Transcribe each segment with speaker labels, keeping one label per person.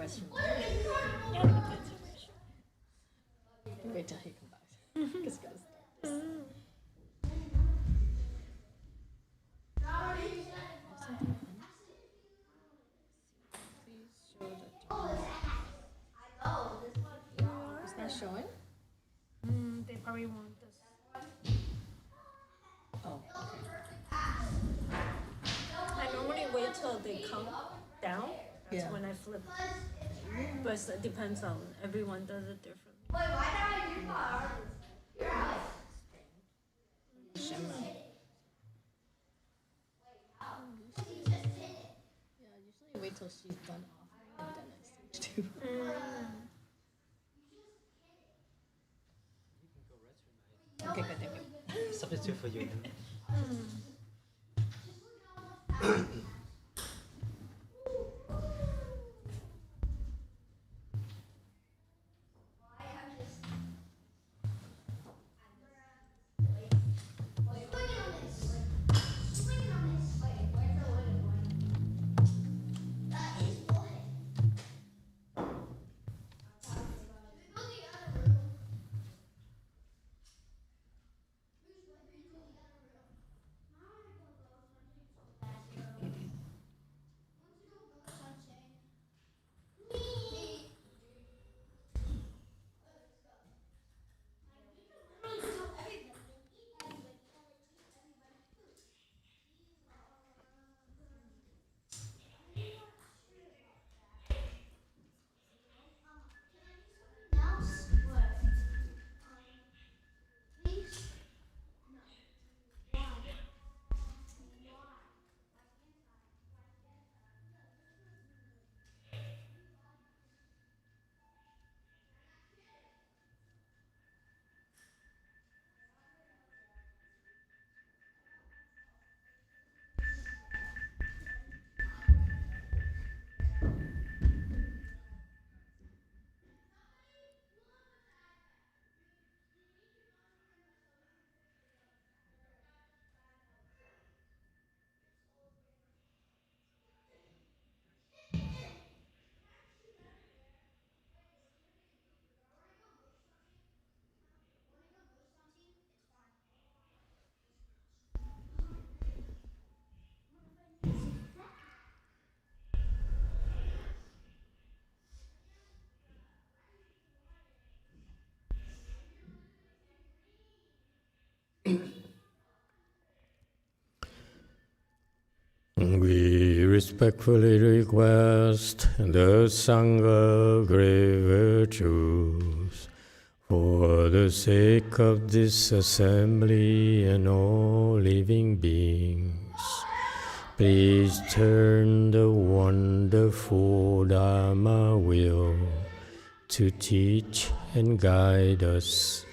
Speaker 1: question. Wait till he comes back. Just gotta start this. Please show the Is that showing?
Speaker 2: They probably want this.
Speaker 1: Oh, okay.
Speaker 2: I normally wait till they come down. That's
Speaker 1: Yeah.
Speaker 2: when I flip. But it depends on everyone does it differently.
Speaker 1: Shimmer. Yeah, usually wait till she's done offering and then I switch to. Okay, good, thank you.
Speaker 3: Substitute for you.
Speaker 4: We respectfully request the Sangha great virtues for the sake of this assembly and all living beings. Please turn the wonderful Dharma wheel to teach and guide us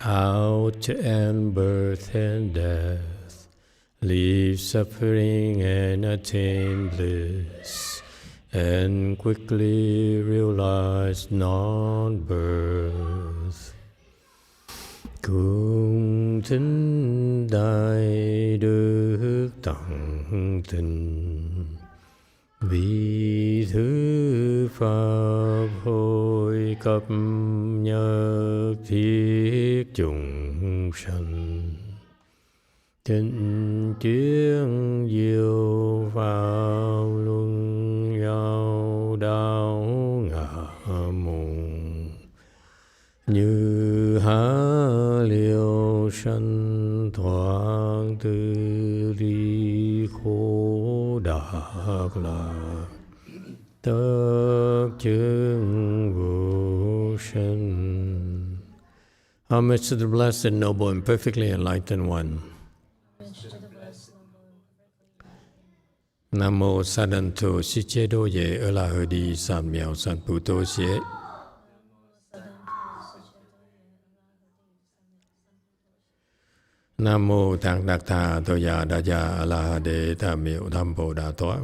Speaker 4: out to end birth and death, leave suffering and attain bliss, and quickly realize non-birth. Cung thính đại đức tặng tình, vì thứ pháp hội cấp nhất thiết chúng sanh. Thịnh chuyên diệu pháp luân giao đạo ngã mùng, như há liều sanh thoát từ ly khổ đắc lạc, tất chứng vô sanh. Homage to the Blessed, Noble, and Perfectly Enlightened One. Nam mô Sa Đan Tô Si Chế Đô Ye Ơ La Hơ Đi San Miao San Pu Tô Xie. Nam mô Tạng Đạc Thà Tô Ya Đa Ya A La Ha Đế Tha Miệu Tham Bồ Đà Toa.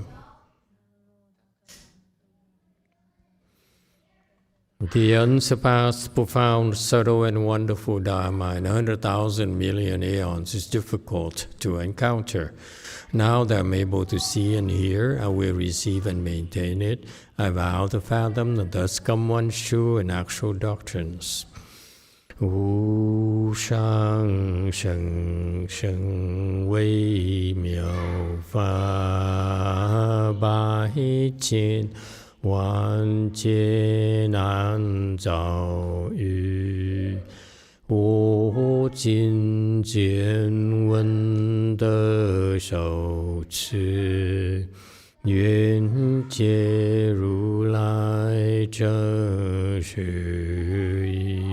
Speaker 4: The unsurpassed, profound, subtle, and wonderful Dharma in 100,000 million aeons is difficult to encounter. Now that I'm able to see and hear, I will receive and maintain it. I vow to fathom the thus come one's true and actual doctrines. Wu shang sheng sheng wei miao fa bai jian wan jie nan zao yu wo jin jian wen de shou chi yuan jie ru lai zhe shu yi.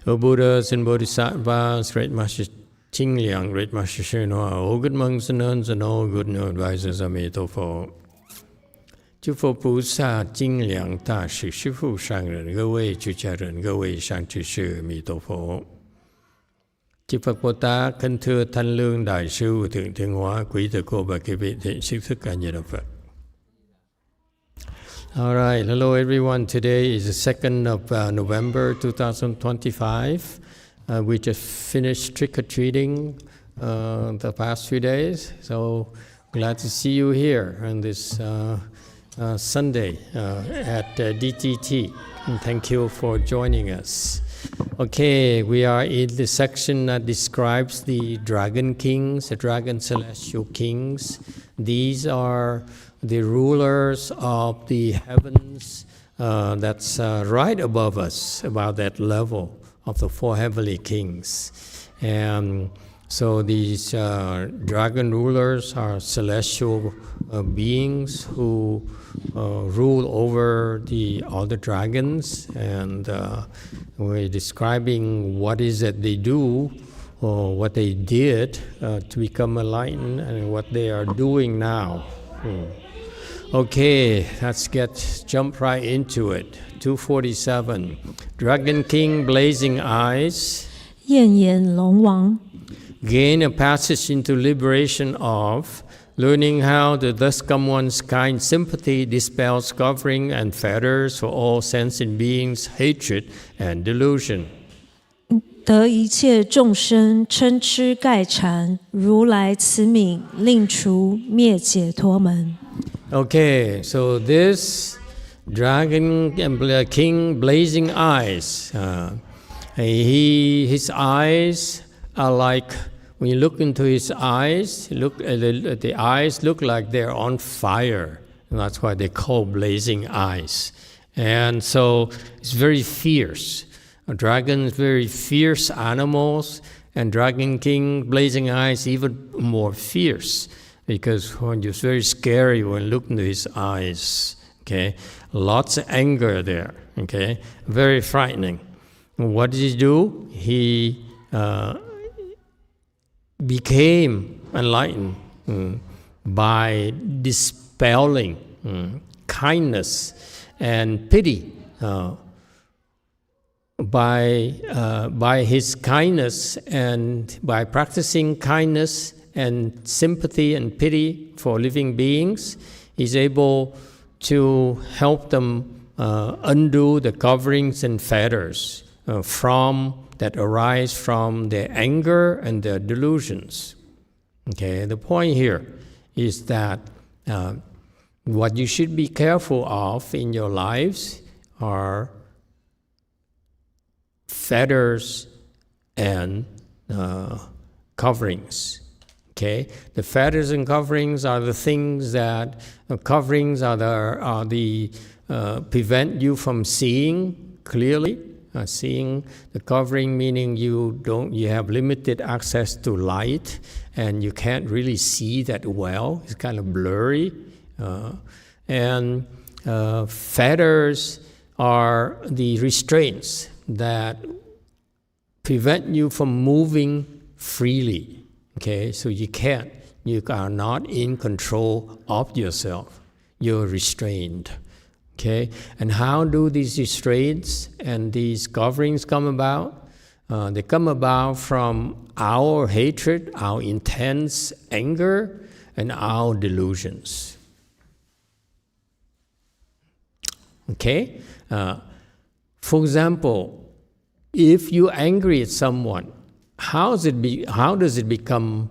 Speaker 4: O Buddhas and Bodhisattvas, Great Master Qingliang, Great Master YongHua, all good monks and nuns, and all good new advisors, Emitofuo. 诸佛菩萨、精良大士、师父上人、各位出家人、各位上居士，弥陀佛。chư Phật Bồ Tát, kính thưa Thanh Lương Đại sư Thượng Thiên Hóa, quý thầy cô và quý vị thiện sư thức cả nhà đạo Phật. All right, hello everyone. Today is the 2nd of November 2025. We just finished trick-or-treating the past few days, so glad to see you here on this Sunday at DTT. And thank you for joining us. Okay, we are in the section that describes the dragon kings, the dragon celestial kings. These are the rulers of the heavens that's right above us, about that level of the 4 heavenly kings. And so these dragon rulers are celestial beings who rule over all the dragons, and we're describing what is it they do, or what they did to become enlightened, and what they are doing now. Okay, let's jump right into it. 247. Dragon King, blazing eyes.
Speaker 2: 焰眼龙王
Speaker 4: Gain a passage into liberation of learning how the thus come one's kind sympathy dispels covering and fetters for all sentient beings, hatred and delusion.
Speaker 2: 得一切众生嗔痴盖缠，如来慈悯，令除灭解脱门。
Speaker 4: Okay, so this dragon king, blazing eyes. His eyes are like, when you look into his eyes, the eyes look like they're on fire. And that's why they call blazing eyes. And so it's very fierce. Dragons, very fierce animals, and Dragon King, blazing eyes, even more fierce, because it's very scary when looking into his eyes. Okay, lots of anger there. Okay, very frightening. What did he do? He became enlightened by dispelling kindness and pity. By his kindness, and by practicing kindness and sympathy and pity for living beings, he's able to help them undo the coverings and fetters that arise from their anger and their delusions. Okay, the point here is that what you should be careful of in your lives are fetters and coverings. Okay, the fetters and coverings are the things that prevent you from seeing clearly. Seeing, the covering meaning you have limited access to light, and you can't really see that well. It's kind of blurry. And fetters are the restraints that prevent you from moving freely. Okay, so you are not in control of yourself. You're restrained. Okay, and how do these restraints and these coverings come about? They come about from our hatred, our intense anger, and our delusions. Okay? For example, if you're angry at someone, how does it become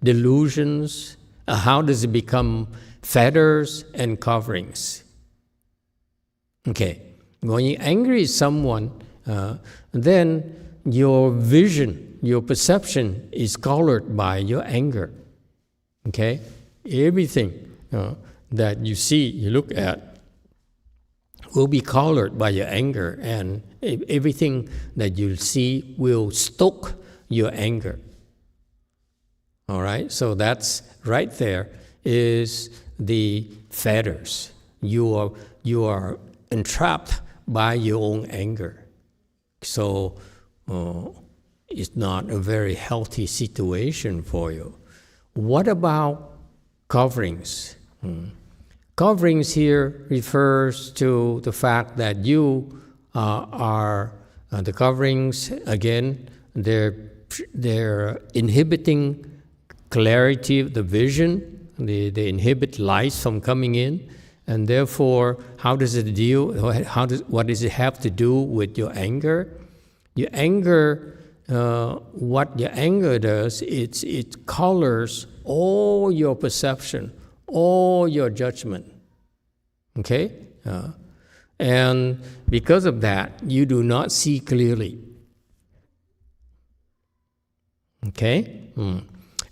Speaker 4: delusions? How does it become fetters and coverings? Okay, when you're angry at someone, then your vision, your perception is colored by your anger. Okay, everything that you see, you look at, will be colored by your anger, and everything that you see will stoke your anger. All right, so that's right there is the fetters. You are entrapped by your own anger. So it's not a very healthy situation for you. What about coverings? Coverings here refers to the fact that you are the coverings, again, they're inhibiting clarity of the vision. They inhibit light from coming in, and therefore, how does it deal? What does it have to do with your anger? Your anger, what your anger does, it colors all your perception, all your judgment. Okay, and because of that, you do not see clearly. Okay.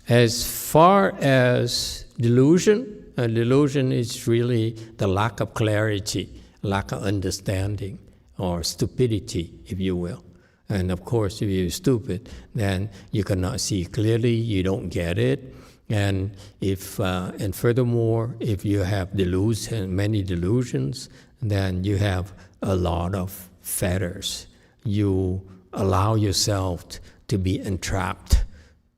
Speaker 4: As far as delusion, delusion is really the lack of clarity, lack of understanding, or stupidity, if you will. And of course, if you're stupid, then you cannot see clearly, you don't get it. And and furthermore, if you have many delusions, then you have a lot of fetters. You allow yourself to be entrapped,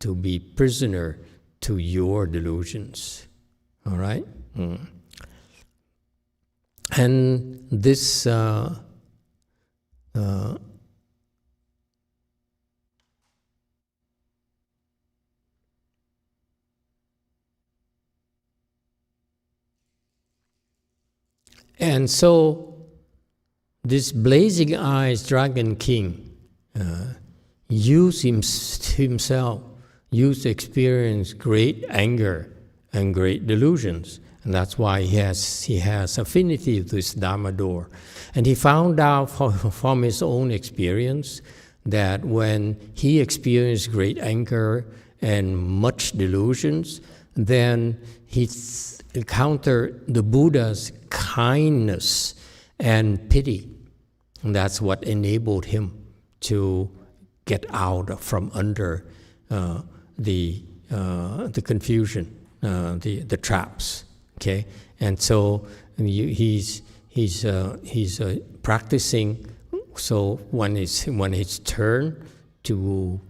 Speaker 4: to be prisoner to your delusions. All right? And this and so this blazing eyes dragon king used to experience great anger and great delusions. And that's why he has affinity to this Dharma door. And he found out from his own experience that when he experienced great anger and much delusions, then he encountered the Buddha's kindness and pity. And that's what enabled him to get out from under the confusion, the traps. Okay, and so he's practicing. So when it's turn to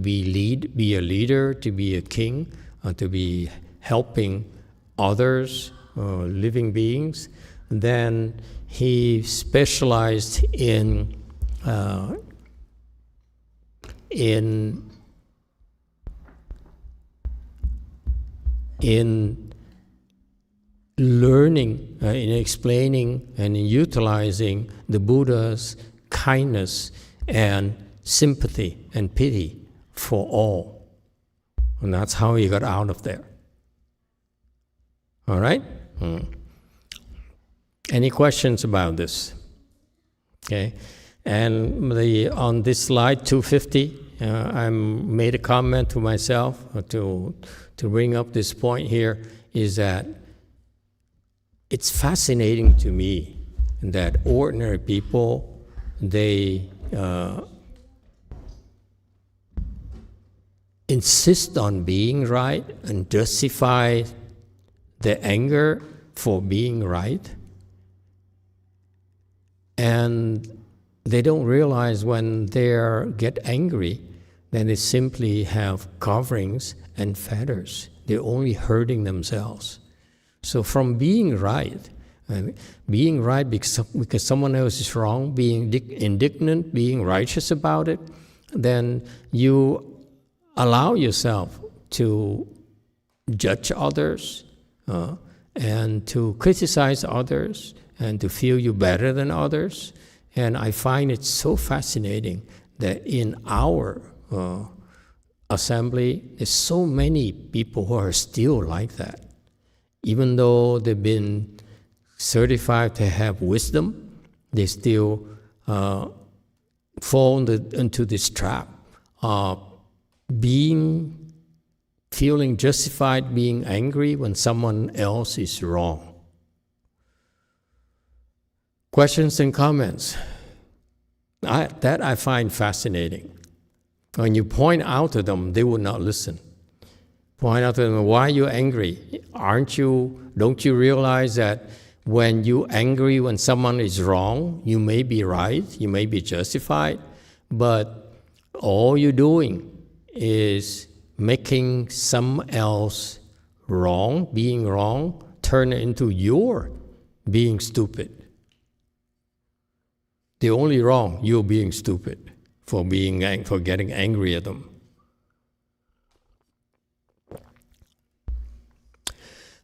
Speaker 4: be a leader, to be a king, to be helping others, living beings, then he specialized in learning, in explaining and in utilizing the Buddha's kindness and sympathy and pity for all. And that's how he got out of there. All right? Any questions about this? Okay. And on this slide 250, I made a comment to myself to bring up this point here, is that it's fascinating to me that ordinary people, they insist on being right and justify their anger for being right. And they don't realize when they get angry, then they simply have coverings and fetters. They're only hurting themselves. So from being right because someone else is wrong, being indignant, being righteous about it, then you allow yourself to judge others and to criticize others and to feel you better than others. And I find it so fascinating that in our assembly, there's so many people who are still like that. Even though they've been certified to have wisdom, they still fall into this trap of feeling justified being angry when someone else is wrong. Questions and comments? That I find fascinating. When you point out to them, they will not listen. Point out to them, why are you angry? Don't you realize that when you're angry when someone is wrong, you may be right, you may be justified, but all you're doing is making someone else wrong, being wrong, turn it into your being stupid. The only wrong, you're being stupid for getting angry at them.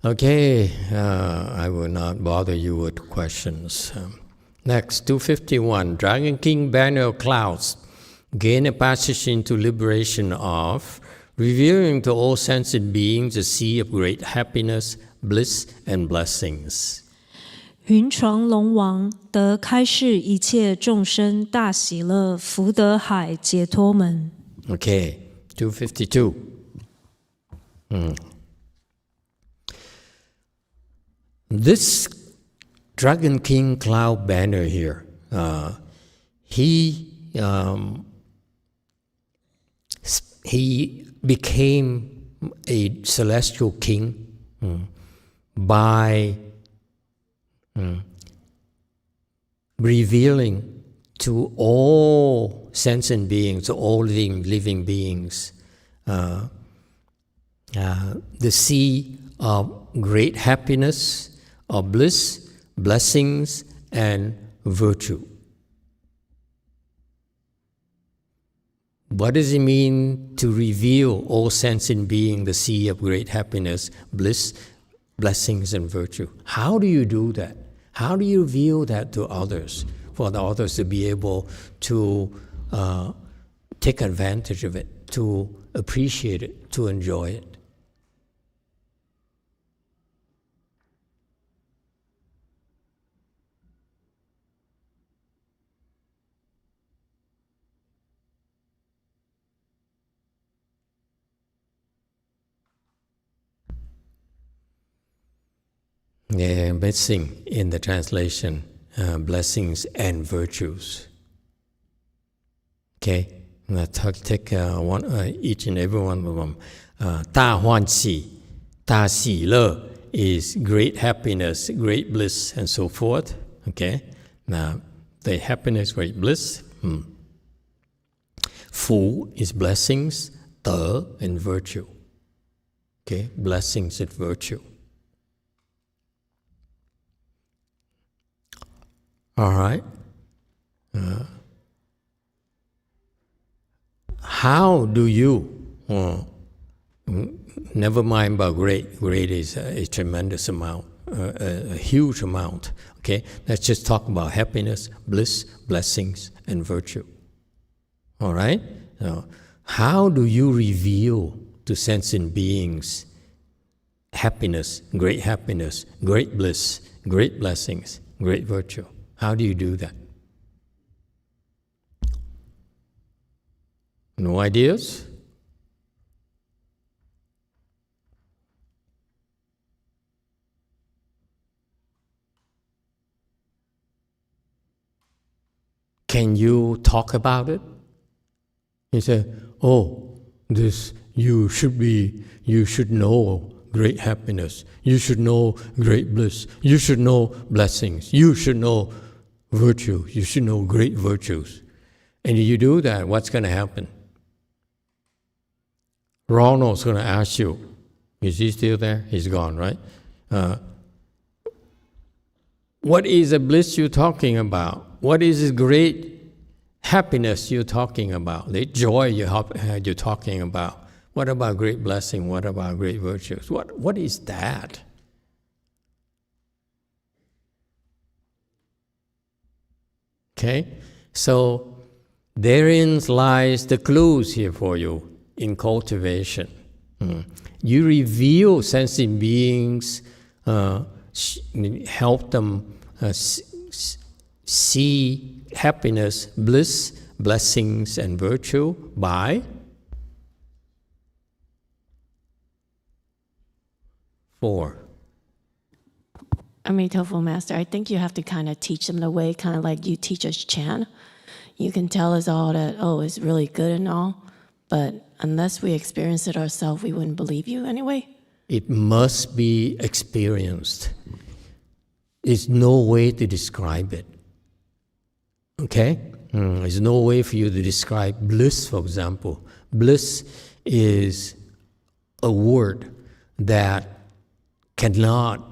Speaker 4: Okay, I will not bother you with questions. Next, 251. Dragon King Banner of Clouds, gain a passage into liberation of, revealing to all sentient beings a sea of great happiness, bliss, and blessings.
Speaker 2: 云床龙王得开示一切众生大喜乐福德海解脱门。
Speaker 4: Okay, 252. This Dragon King Cloud Banner here, he became a celestial king by revealing to all sentient beings, to all living beings, the sea of great happiness, of bliss, blessings, and virtue. What does it mean to reveal all sentient beings the sea of great happiness, bliss, blessings, and virtue? How do you do that? How do you reveal that to others, for the others to be able to take advantage of it, to appreciate it, to enjoy it? Yeah, missing in the translation, blessings and virtues. Okay, let's take each and every one of them. 大欢喜, 大喜乐 is great happiness, great bliss, and so forth. Okay, now the happiness, great bliss. Fu is blessings, de and virtue. Okay, blessings and virtue. All right. How do you, never mind about great is a tremendous amount, a huge amount. Okay, let's just talk about happiness, bliss, blessings, and virtue. All right? So, how do you reveal to sentient beings happiness, great bliss, great blessings, great virtue? How do you do that? No ideas? Can you talk about it? You say, oh, this, you should know great happiness. You should know great bliss. You should know blessings. You should know virtue. You should know great virtues. And if you do that, what's going to happen? Ronald's going to ask you, is he still there? He's gone, right? What is the bliss you're talking about? What is the great happiness you're talking about? The joy you're talking about? What about great blessing? What about great virtues? What is that? Okay? So therein lies the clues here for you in cultivation. You reveal sentient beings, help them see happiness, bliss, blessings, and virtue by 4.
Speaker 1: Emitofuo Master, I think you have to kind of teach them the way, kind of like you teach us chant. You can tell us all that, oh, it's really good and all, but unless we experience it ourselves, we wouldn't believe you anyway.
Speaker 4: It must be experienced. There's no way to describe it. Okay? There's no way for you to describe bliss, for example. Bliss is a word that cannot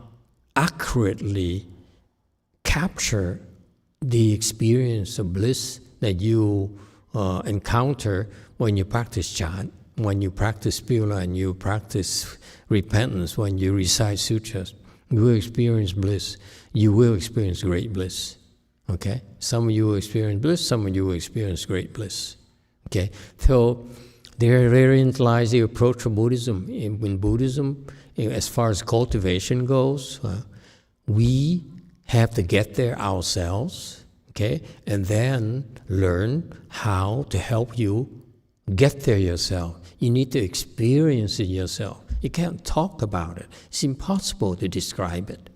Speaker 4: accurately capture the experience of bliss that you encounter when you practice chant, when you practice pila, and you practice repentance, when you recite sutras. You will experience bliss. You will experience great bliss. Okay? Some of you will experience bliss, some of you will experience great bliss. Okay? So therein lies the approach of Buddhism. In Buddhism, as far as cultivation goes, we have to get there ourselves, okay, and then learn how to help you get there yourself. You need to experience it yourself. You can't talk about it. It's impossible to describe it.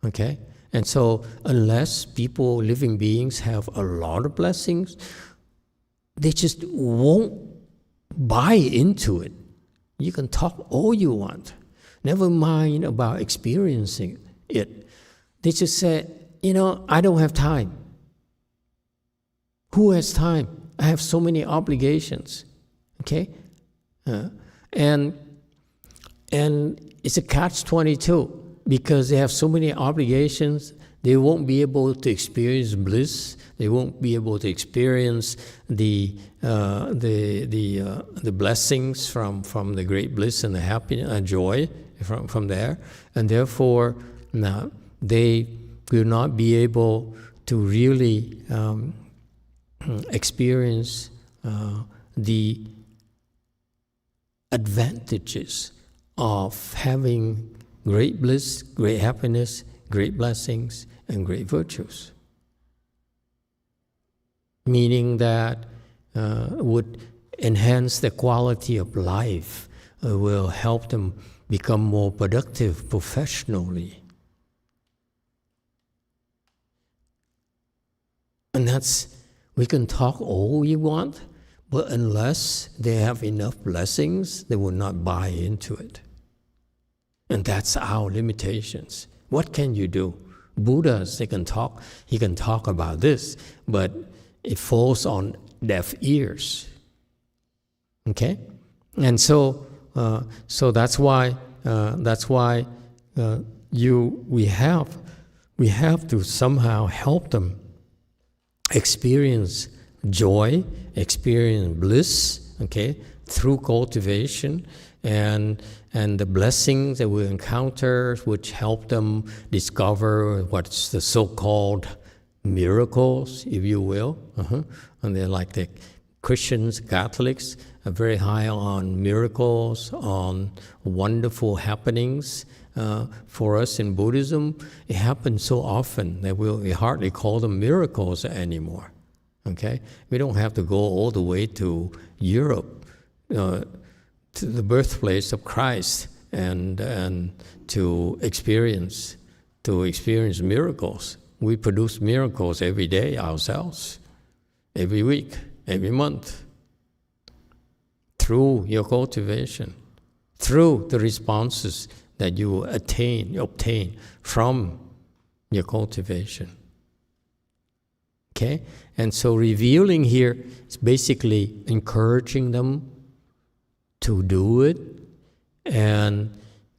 Speaker 4: Okay? And so unless people, living beings, have a lot of blessings, they just won't buy into it. You can talk all you want. Never mind about experiencing it. They just say, I don't have time. Who has time? I have so many obligations. Okay? And it's a catch-22 because they have so many obligations, they won't be able to experience bliss. They won't be able to experience the blessings from the great bliss and the happiness and joy from there, and therefore they will not be able to really experience the advantages of having great bliss, great happiness, great blessings, and great virtues. Meaning that would enhance the quality of life, will help them become more productive professionally. And we can talk all you want, but unless they have enough blessings, they will not buy into it. And that's our limitations. What can you do? Buddhas, he can talk about this, but it falls on deaf ears. Okay? And so that's why we have to somehow help them experience joy, experience bliss, okay, through cultivation and the blessings that we encounter, which help them discover what's the so-called miracles, if you will. And they're like the Christians, Catholics, are very high on miracles, on wonderful happenings. For us in Buddhism, it happens so often that we hardly call them miracles anymore. Okay? We don't have to go all the way to Europe, to the birthplace of Christ, and to experience miracles. We produce miracles every day ourselves, every week, every month, through your cultivation, through the responses that you obtain from your cultivation. Okay? And so revealing here is basically encouraging them to do it, and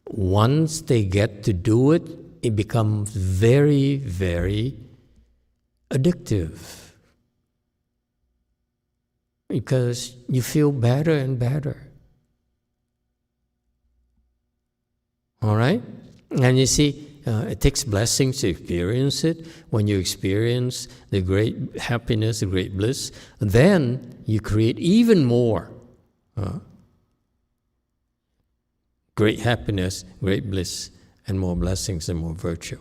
Speaker 4: once they get to do it, it becomes very, very addictive because you feel better and better. All right? And you see, it takes blessings to experience it. When you experience the great happiness, the great bliss, then you create even more great happiness, great bliss, and more blessings and more virtue.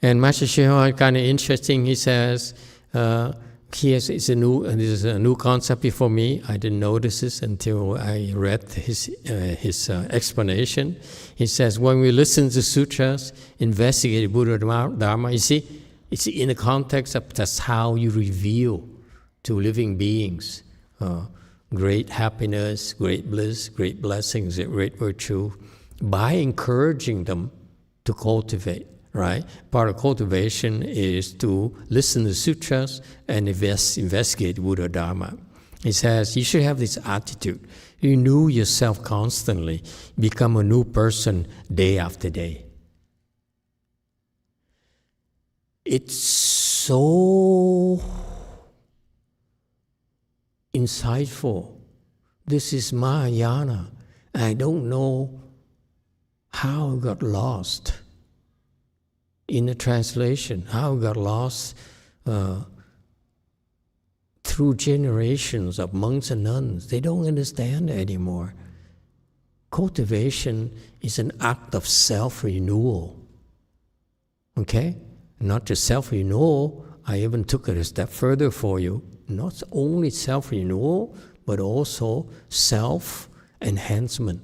Speaker 4: And Master Shihoi, kind of interesting, he says, this is a new concept before me. I didn't notice this until I read his explanation. He says, when we listen to sutras, investigate Buddha Dharma, you see, it's in the context of that's how you reveal to living beings great happiness, great bliss, great blessings, great virtue, by encouraging them to cultivate. Right? Part of cultivation is to listen to sutras and investigate Buddha Dharma. He says you should have this attitude. Renew yourself constantly. Become a new person day after day. It's so insightful. This is Mahayana. I don't know how it got lost in the translation, how it got lost through generations of monks and nuns. They don't understand it anymore. Cultivation is an act of self-renewal. Okay? Not just self-renewal, I even took it a step further for you. Not only self-renewal, but also self-enhancement.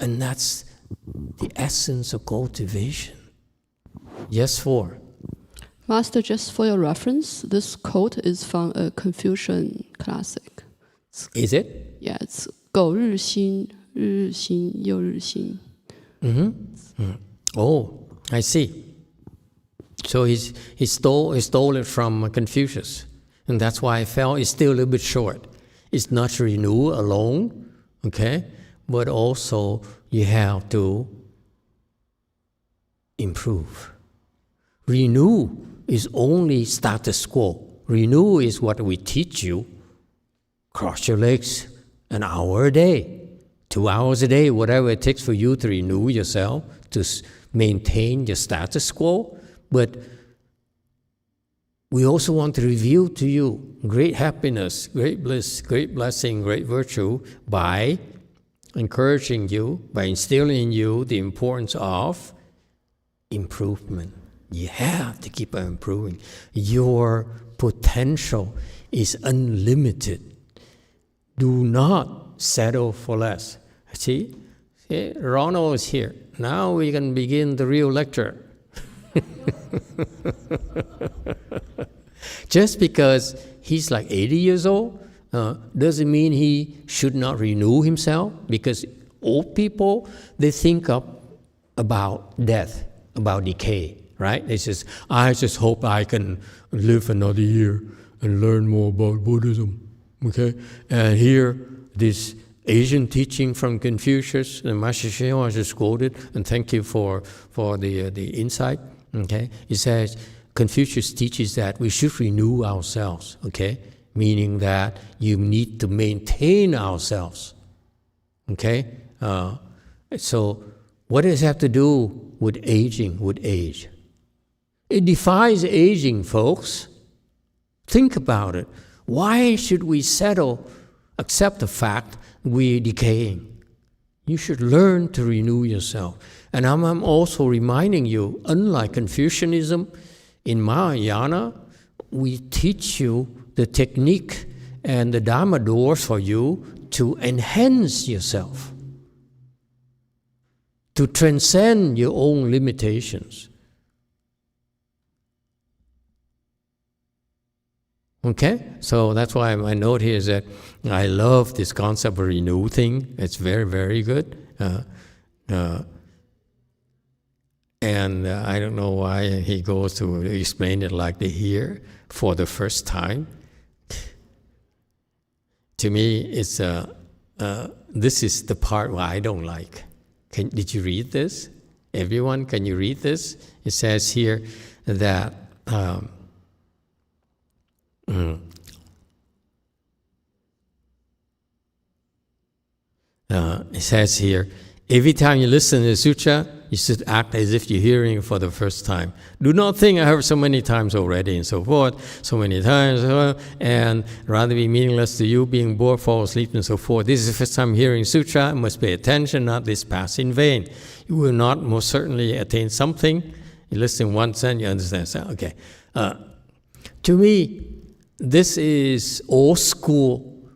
Speaker 4: And that's the essence of cultivation. Yes, for.
Speaker 3: Master, just for your reference, this quote is from a Confucian classic.
Speaker 4: Is it?
Speaker 3: Yeah, it's 苟日新,日日新,又日新.
Speaker 4: Oh, I see. So he stole it from Confucius. And that's why I felt it's still a little bit short. It's not renew alone, okay? But also you have to improve. Renew is only status quo. Renew is what we teach you. Cross your legs an hour a day, 2 hours a day, whatever it takes for you to renew yourself, to maintain your status quo. But we also want to reveal to you great happiness, great bliss, great blessing, great virtue by encouraging you, by instilling in you the importance of improvement. You have to keep on improving. Your potential is unlimited. Do not settle for less. See, Ronald is here. Now we can begin the real lecture. Just because he's like 80 years old, doesn't mean he should not renew himself, because old people, they think about death, about decay, right? They says, I just hope I can live another year and learn more about Buddhism, okay? And here, this Asian teaching from Confucius, and Master Shihoi just quoted, and thank you for the insight, okay? He says, Confucius teaches that we should renew ourselves, okay? Meaning that you need to maintain ourselves, okay? So what does it have to do with aging, with age? It defies aging, folks. Think about it. Why should we accept the fact we're decaying? You should learn to renew yourself. And I'm also reminding you, unlike Confucianism, in Mahayana, we teach you the technique and the Dharma doors for you to enhance yourself, to transcend your own limitations. Okay? So that's why my note here is that I love this concept of renew thing. It's very, very good. And I don't know why he goes to explain it like they hear for the first time. To me, it's this is the part where I don't like. Did you read this? Everyone, can you read this? It says here that It says here, every time you listen to the sutra, you should act as if you're hearing it for the first time. Do not think I heard so many times already and so forth, so many times, and rather be meaningless to you, being bored, fall asleep and so forth. This is the first time hearing sutra, you must pay attention, not this pass in vain. You will not most certainly attain something. You listen once and you understand. So, okay. To me, this is old school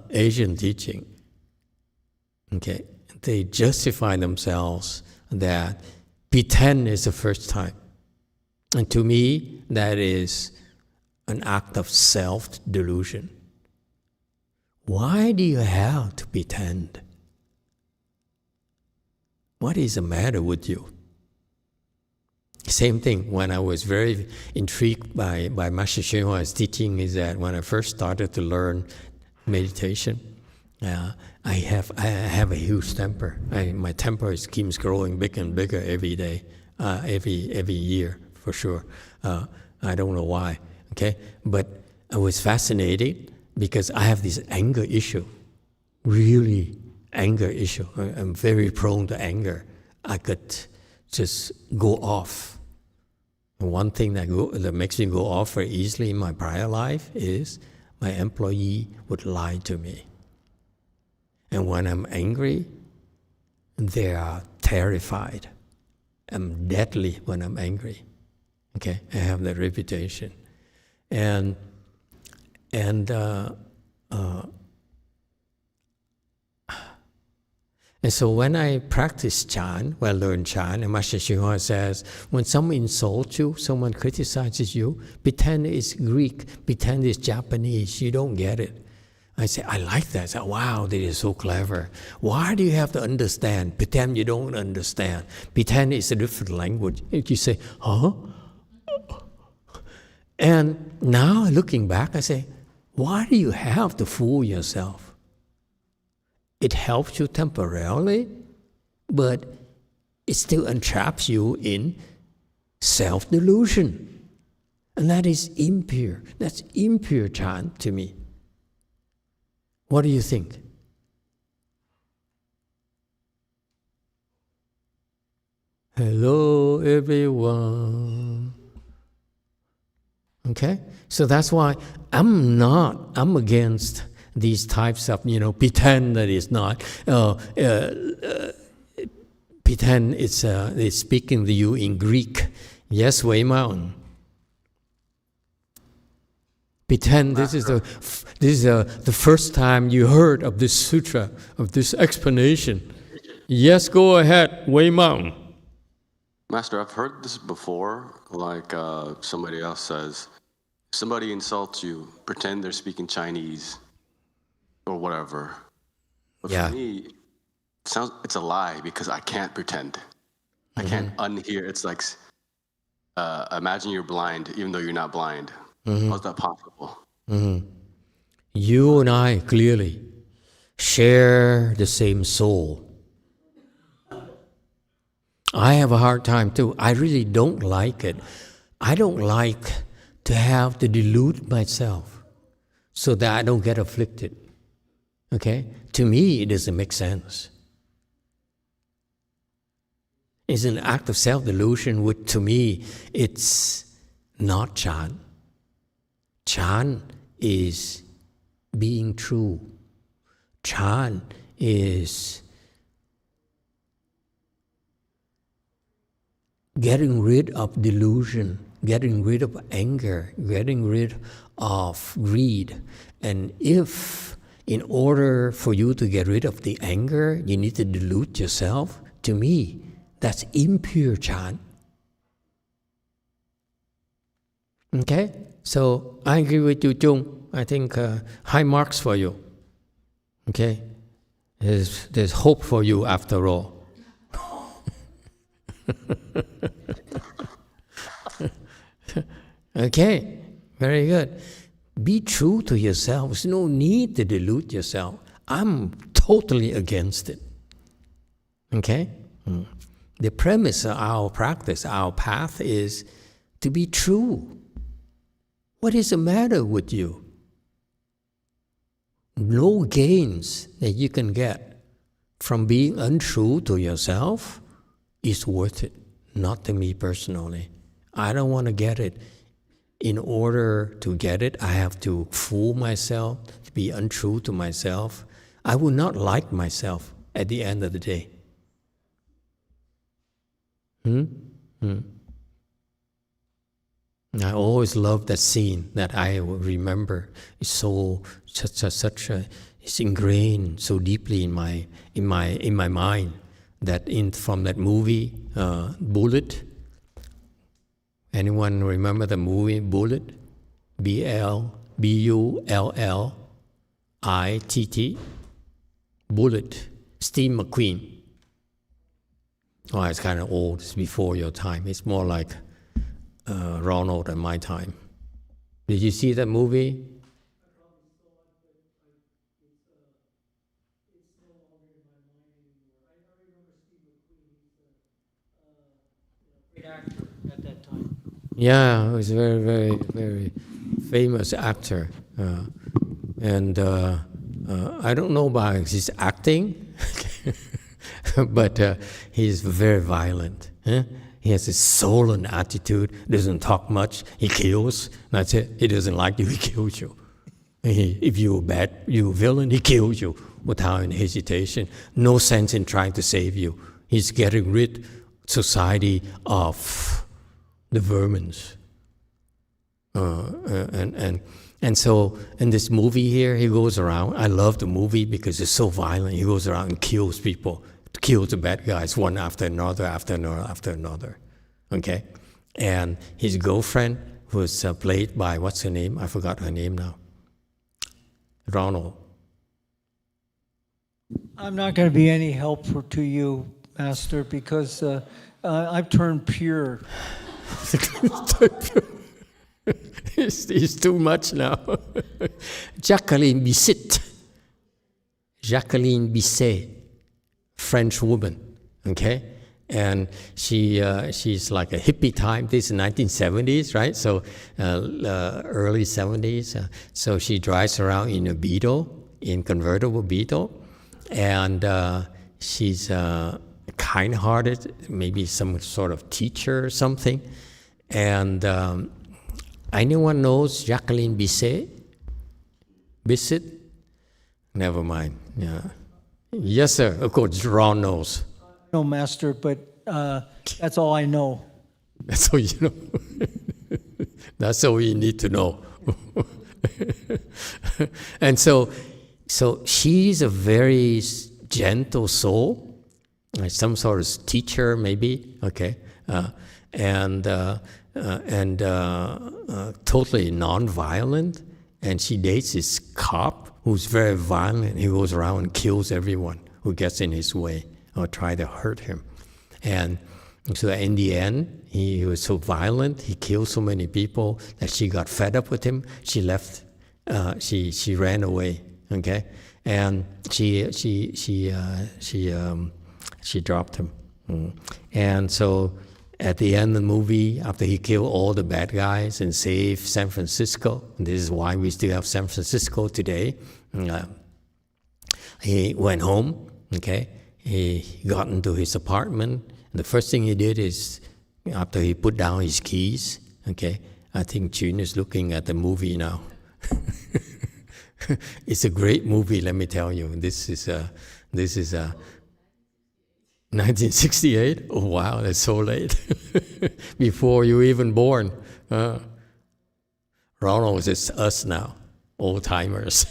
Speaker 4: Asian teaching. Okay. They justify themselves that pretend is the first time. And to me, that is an act of self-delusion. Why do you have to pretend? What is the matter with you? Same thing, when I was very intrigued by Master YongHua's teaching, is that when I first started to learn meditation, I have a huge temper. My temper keeps growing bigger and bigger every day, every year for sure. I don't know why. Okay, but I was fascinated because I have this anger issue, really anger issue. I'm very prone to anger. I could just go off. And one thing that makes me go off very easily in my prior life is my employee would lie to me. And when I'm angry, they are terrified. I'm deadly when I'm angry. Okay, I have that reputation. And so when I practice Chan, when I learn Chan, and Master YongHua says, when someone insults you, someone criticizes you, pretend it's Greek, pretend it's Japanese, you don't get it. I say, I like that. I say, wow, that is so clever. Why do you have to understand? Pretend you don't understand. Pretend it's a different language. And you say, huh? And now looking back, I say, why do you have to fool yourself? It helps you temporarily, but it still entraps you in self-delusion. And that is impure. That's impure Chan to me. What do you think? Hello, everyone. Okay? So that's why I'm against these types of, pretend that it's not. Pretend it's speaking to you in Greek. Yes, Wei Mountain. Pretend this is the first time you heard of this sutra, of this explanation. Yes, go ahead, Wei Mountain.
Speaker 5: Master, I've heard this before, like somebody else says, somebody insults you, pretend they're speaking Chinese or whatever. But for me, it's a lie because I can't pretend. I can't unhear. It's like, imagine you're blind even though you're not blind. How's that possible?
Speaker 4: You and I clearly share the same soul. I have a hard time too. I really don't like it. I don't like to have to delude myself so that I don't get afflicted. Okay? To me, it doesn't make sense. It's an act of self-delusion, which to me, it's not Chan. Chan is being true. Chan is getting rid of delusion, getting rid of anger, getting rid of greed. And if, in order for you to get rid of the anger, you need to delude yourself, to me, that's impure Chan. Okay? So I agree with you, Chung. I think high marks for you. Okay? There's hope for you after all. Okay, very good. Be true to yourself. There's no need to delude yourself. I'm totally against it. Okay? The premise of our practice, our path is to be true. What is the matter with you? no gains that you can get from being untrue to yourself is worth it. Not to me personally. I don't want to get it. In order to get it, I have to fool myself, to be untrue to myself. I will not like myself at the end of the day. I always love that scene that I will remember. It's so it's ingrained so deeply in my mind that from that movie Bullet. Anyone remember the movie Bullet? B-U-L-L-I-T-T. Bullet. Steve McQueen. Oh, it's kind of old. It's before your time. It's more like Ronald and my time. Did you see that movie? Yeah, he was a very, very, very famous actor. And I don't know about his acting, but he's very violent. He has a sullen attitude, doesn't talk much, he kills, that's it. He doesn't like you, he kills you. If you're you're a villain, he kills you without any hesitation. No sense in trying to save you. He's getting rid society of the vermins. And so in this movie here, he goes around. I love the movie because it's so violent. He goes around and kills people, kills the bad guys one after another, after another, after another. Okay? And his girlfriend was played by, what's her name? I forgot her name now. Ronald.
Speaker 6: I'm not going to be any help to you, Master, because I've turned pure.
Speaker 4: It's too much now. Jacqueline Bisset. Jacqueline Bisset, French woman, okay? And she's like a hippie time. This is 1970s, right? So early 70s. So she drives around in a Beetle, in convertible Beetle. And she's kind-hearted, maybe some sort of teacher or something. And anyone knows Jacqueline Bisset? Bisset? Never mind. Yeah. Yes, sir. Of course, Ron knows.
Speaker 6: No, Master, but that's all I know.
Speaker 4: That's all you know. That's all you need to know. And so she's a very gentle soul, like some sort of teacher, maybe. Okay, and totally non-violent. And she dates this cop who's very violent. He goes around and kills everyone who gets in his way or try to hurt him. And so in the end, he was so violent, he killed so many people that she got fed up with him. She left. She ran away. Okay, and she dropped him. And so at the end of the movie, after he killed all the bad guys and saved San Francisco, and this is why we still have San Francisco today, he went home, okay? He got into his apartment. And the first thing he did is, after he put down his keys, okay? I think June is looking at the movie now. It's a great movie, let me tell you. This is 1968? Oh, wow, that's so late. Before you were even born. Ronald is us now, old-timers.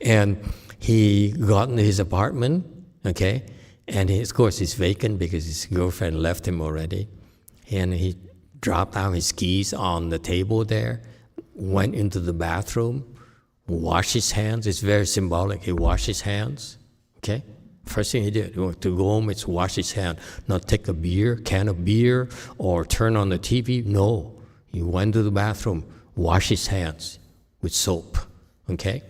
Speaker 4: And he got into his apartment, okay? And of course, it's vacant because his girlfriend left him already. And he dropped down his keys on the table there, went into the bathroom, washed his hands. It's very symbolic. He washed his hands, okay? First thing he did to go home is wash his hand, not take a can of beer, or turn on the TV. No, he went to the bathroom, wash his hands with soap, okay?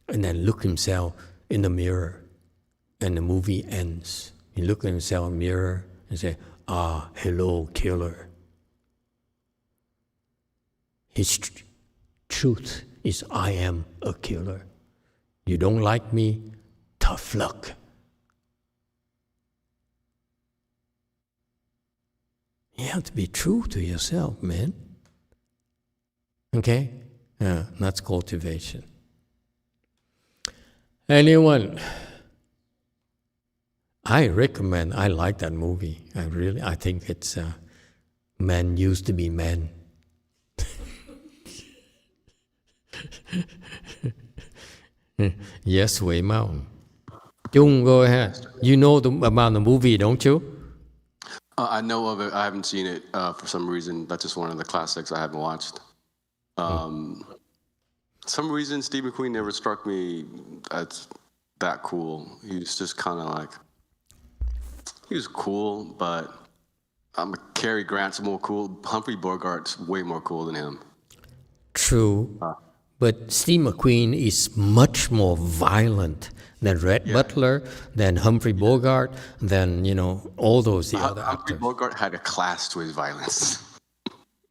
Speaker 4: And then look himself in the mirror, and the movie ends. He looked at himself in the mirror and said, hello, killer. His truth, is I am a killer. You don't like me? Tough luck. You have to be true to yourself, man. Okay? That's cultivation. Anyone? I recommend, I like that movie. I think it's men used to be men. Yes, Wei Mao. Jung, go ahead. You know about the movie, don't you?
Speaker 5: I know of it. I haven't seen it for some reason. That's just one of the classics I haven't watched. Some reason Steve McQueen never struck me as that cool. He was just kind of like, he was cool, but Cary Grant's more cool. Humphrey Bogart's way more cool than him.
Speaker 4: True. But Steve McQueen is much more violent than Red Butler, than Humphrey Bogart, than, all those other
Speaker 5: Humphrey
Speaker 4: actors.
Speaker 5: Bogart had a class to his violence.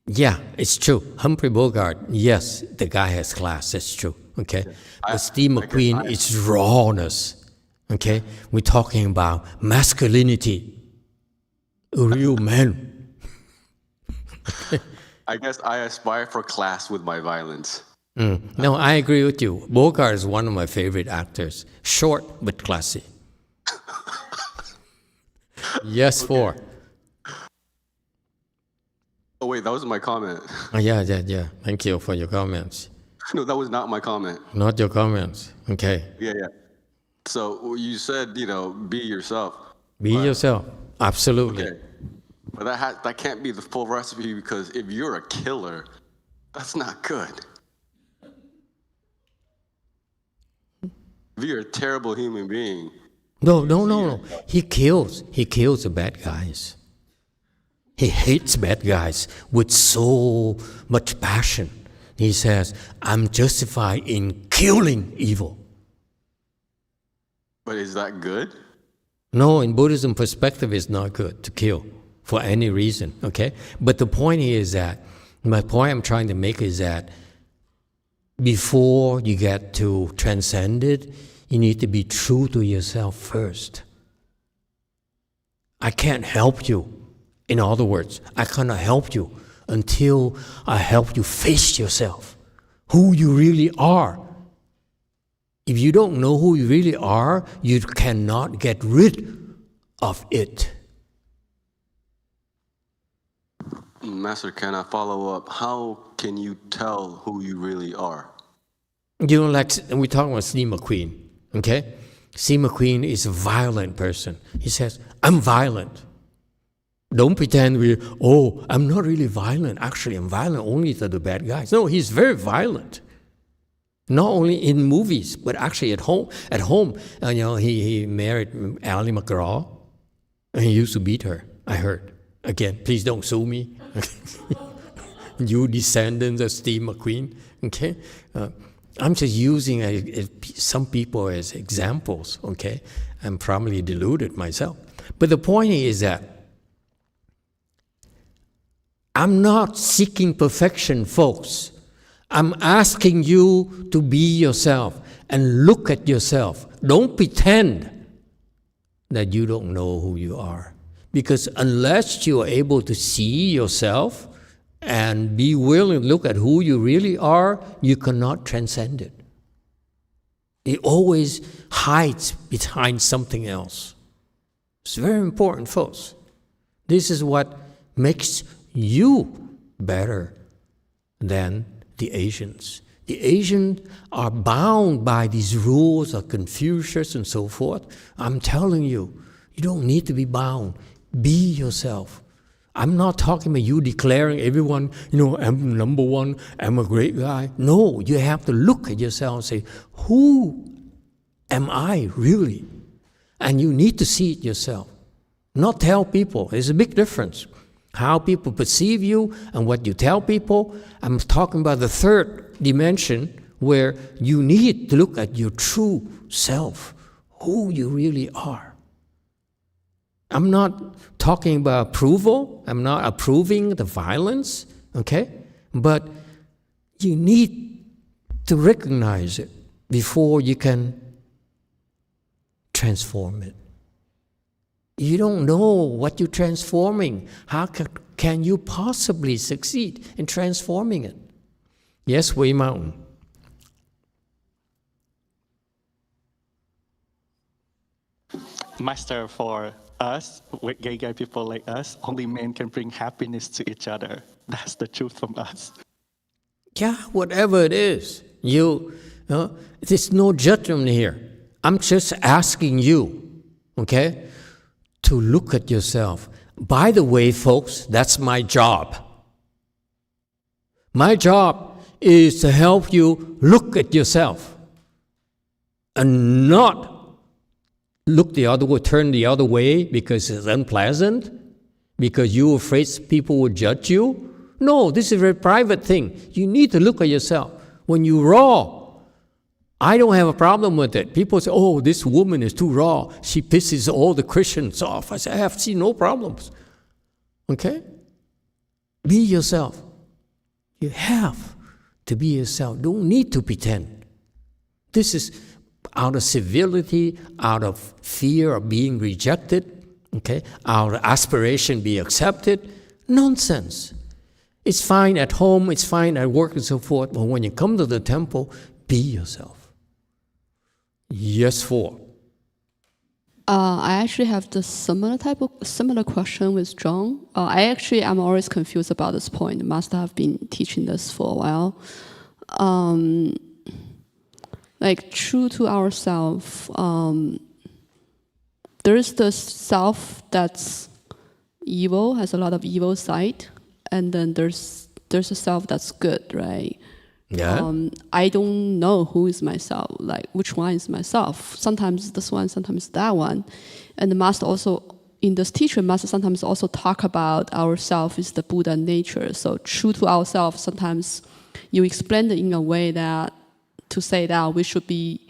Speaker 4: Yeah, it's true. Humphrey Bogart, yes, the guy has class, that's true, okay? But Steve McQueen is rawness, okay? We're talking about masculinity, a real man.
Speaker 5: I guess I aspire for class with my violence.
Speaker 4: No, I agree with you. Bogart is one of my favorite actors. Short but classy. Yes, okay.
Speaker 5: Oh, wait, that was my comment.
Speaker 4: Yeah. Thank you for your comments.
Speaker 5: No, that was not my comment.
Speaker 4: Not your comments. Okay.
Speaker 5: Yeah. So you said, be yourself.
Speaker 4: Be yourself. Absolutely.
Speaker 5: Okay. But that can't be the full recipe, because if you're a killer, that's not good. If you're a terrible human being.
Speaker 4: No. He kills the bad guys. He hates bad guys with so much passion. He says, I'm justified in killing evil.
Speaker 5: But is that good?
Speaker 4: No, in Buddhism perspective, it's not good to kill for any reason, okay? But the point is that, my point I'm trying to make is that before you get to transcend it, you need to be true to yourself first. I can't help you. In other words, I cannot help you until I help you face yourself, who you really are. If you don't know who you really are, you cannot get rid of it.
Speaker 5: Master, can I follow up? How can you tell who you really are?
Speaker 4: Like we're talking about Steve McQueen, okay? Steve McQueen is a violent person. He says, I'm violent. Don't pretend I'm not really violent. Actually, I'm violent only to the bad guys. No, he's very violent. Not only in movies, but actually at home. He married Ally McGraw, and he used to beat her, I heard. Again, please don't sue me. You descendants of Steve McQueen, okay? I'm just using some people as examples, okay? I'm probably deluded myself. But the point is that I'm not seeking perfection, folks. I'm asking you to be yourself and look at yourself. Don't pretend that you don't know who you are. Because unless you are able to see yourself and be willing to look at who you really are, you cannot transcend it. It always hides behind something else. It's very important, folks. This is what makes you better than the Asians. The Asians are bound by these rules of Confucius and so forth. I'm telling you, you don't need to be bound. Be yourself. I'm not talking about you declaring everyone, I'm number one, I'm a great guy. No, you have to look at yourself and say, who am I really? And you need to see it yourself. Not tell people. There's a big difference. How people perceive you and what you tell people. I'm talking about the third dimension where you need to look at your true self, who you really are. I'm not talking about approval. I'm not approving the violence, okay? But you need to recognize it before you can transform it. You don't know what you're transforming. How can you possibly succeed in transforming it? Yes, Wei Mountain.
Speaker 7: Master, for us, with gay people like us, only men can bring happiness to each other. That's the truth from us.
Speaker 4: Yeah, whatever it is. There's no judgment here. I'm just asking you, okay, to look at yourself. By the way, folks, that's my job. My job is to help you look at yourself and not look the other way, turn the other way because it's unpleasant, because you're afraid people will judge you. No, this is a very private thing. You need to look at yourself. When you're raw, I don't have a problem with it. People say, oh, this woman is too raw. She pisses all the Christians off. I say, I have seen no problems. Okay? Be yourself. You have to be yourself. Don't need to pretend. This is out of civility, out of fear of being rejected, okay? Out of aspiration be accepted. Nonsense. It's fine at home, it's fine at work and so forth, but when you come to the temple, be yourself. Yes, for.
Speaker 3: I actually have the similar question with John. I'm always confused about this point. The master have been teaching this for a while. Like true to ourself, there is the self that's evil, has a lot of evil side, and then there's a self that's good, right?
Speaker 4: Yeah.
Speaker 3: I don't know who is myself, like which one is myself. Sometimes this one, sometimes that one. And the master also, in this teaching, master sometimes also talk about ourself is the Buddha nature. So true to ourselves, sometimes you explain it in a way that to say that we should be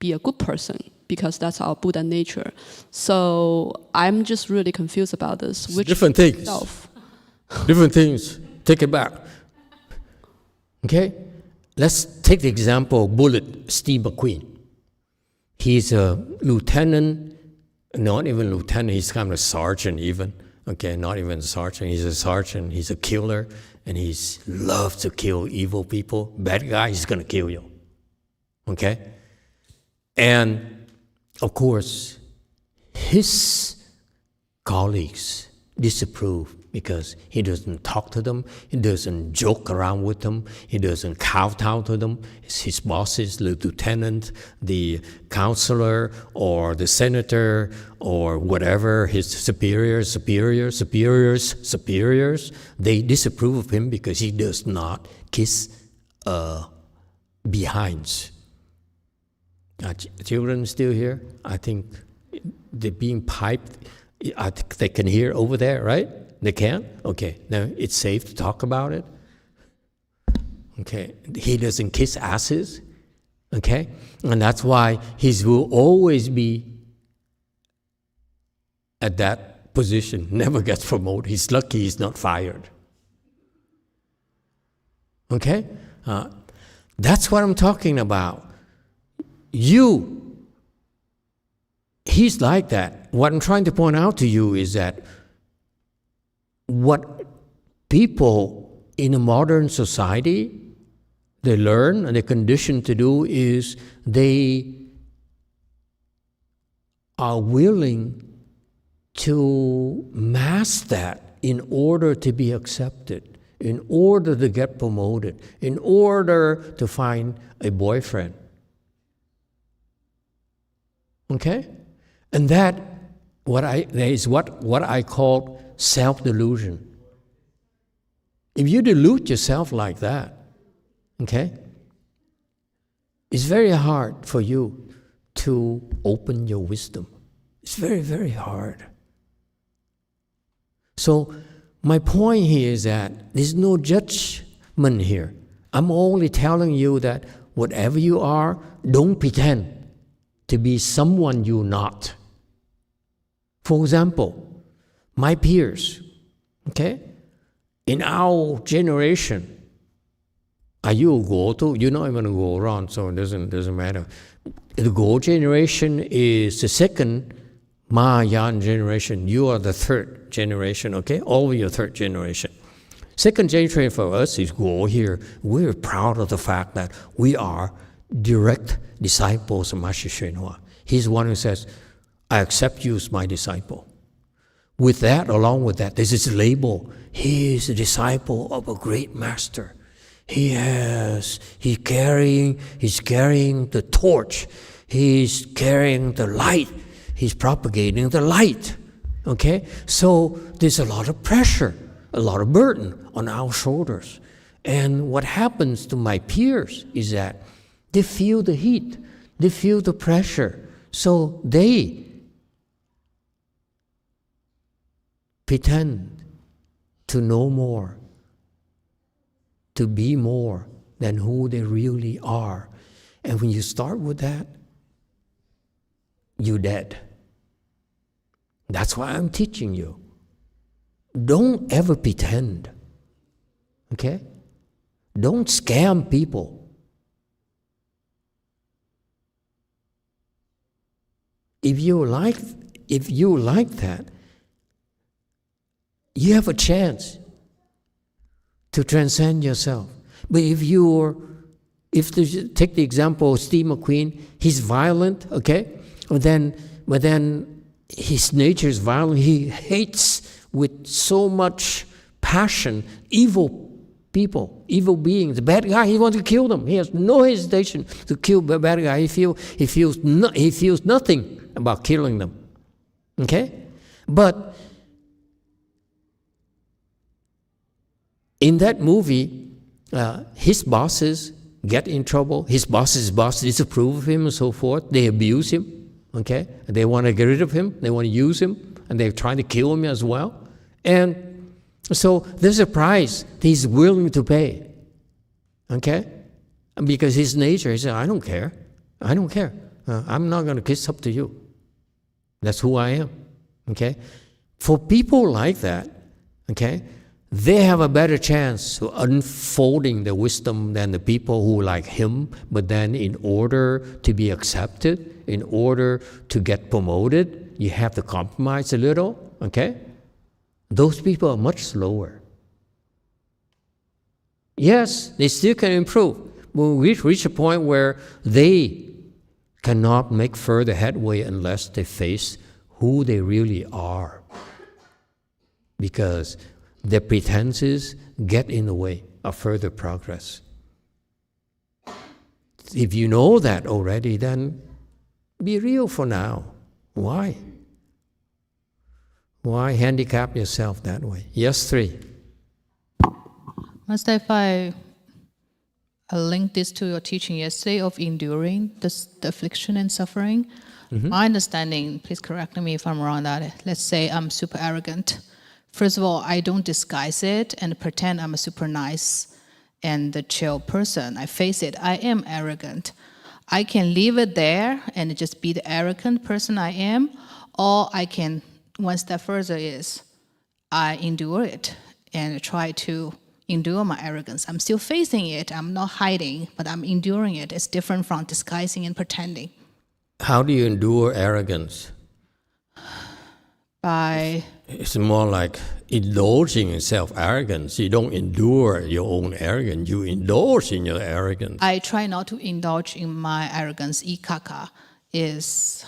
Speaker 3: a good person because that's our Buddha nature. So I'm just really confused about this. Which
Speaker 4: different things.
Speaker 3: Self?
Speaker 4: Different things. Take it back. Okay? Let's take the example of Bullet Steve McQueen. He's a lieutenant, not even lieutenant, he's kind of a sergeant even. Okay, not even a sergeant, he's a sergeant, he's a killer, and he loves to kill evil people. Bad guy, he's gonna kill you. Okay? And of course, his colleagues disapprove because he doesn't talk to them, he doesn't joke around with them, he doesn't kowtow to them. It's his bosses, the lieutenant, the counselor, or the senator, or whatever, his superiors, they disapprove of him because he does not kiss behinds. Are children still here? I think they're being piped. I think they can hear over there, right? They can? Okay. Now it's safe to talk about it. Okay. He doesn't kiss asses. Okay. And that's why he will always be at that position, never gets promoted. He's lucky he's not fired. Okay? That's what I'm talking about. He's like that. What I'm trying to point out to you is that what people in a modern society, they learn and they're conditioned to do is they are willing to mask that in order to be accepted, in order to get promoted, in order to find a boyfriend. Okay? And that is what I call self-delusion. If you delude yourself like that, okay, it's very hard for you to open your wisdom. It's very, very hard. So my point here is that there's no judgment here. I'm only telling you that whatever you are, don't pretend to be someone you're not. For example, my peers, okay? In our generation, Are you a Guo too? You're not even a Guo Ron, so it doesn't matter. The Guo generation is the second Mahayan generation. You are the third generation, okay? All of you are third generation. Second generation for us is Guo here. We're proud of the fact that we are direct disciples of Master YongHua. He's the one who says, I accept you as my disciple. With that, along with that, there's this label. He is a disciple of a great master. He's carrying the torch. He's carrying the light. He's propagating the light. Okay? So there's a lot of pressure, a lot of burden on our shoulders. And what happens to my peers is that they feel the heat, they feel the pressure. So they pretend to know more, to be more than who they really are. And when you start with that, you're dead. That's why I'm teaching you. Don't ever pretend, okay? Don't scam people. If you like that, you have a chance to transcend yourself. But if take the example of Steve McQueen, he's violent, okay? But then his nature is violent. He hates with so much passion evil people, evil beings. The bad guy, he wants to kill them. He has no hesitation to kill the bad guy. He feels nothing about killing them. Okay? But in that movie, his bosses get in trouble. His bosses disapprove of him and so forth. They abuse him. Okay? They want to get rid of him. They want to use him. And they're trying to kill him as well. And so there's a price he's willing to pay. Okay? Because his nature, he said, I don't care. I'm not going to kiss up to you. That's who I am. Okay? For people like that, okay, they have a better chance of unfolding the wisdom than the people who like him, but then in order to be accepted, in order to get promoted, you have to compromise a little, okay? Those people are much slower. Yes, they still can improve, but we reach a point where they cannot make further headway unless they face who they really are. Because their pretenses get in the way of further progress. If you know that already, then be real for now. Why? Why handicap yourself that way? Yes, 3.
Speaker 8: Master, if I link this to your teaching yesterday of enduring the affliction and suffering, my understanding, please correct me if I'm wrong, that let's say I'm super arrogant. First of all, I don't disguise it and pretend I'm a super nice and chill person. I face it. I am arrogant. I can leave it there and just be the arrogant person I am, or I can, one step further is, I endure it and try to endure my arrogance. I'm still facing it. I'm not hiding, but I'm enduring it. It's different from disguising and pretending.
Speaker 4: How do you endure arrogance? It's more like indulging in self-arrogance. You don't endure your own arrogance. You indulge in your arrogance.
Speaker 8: I try not to indulge in my arrogance. Ikaka is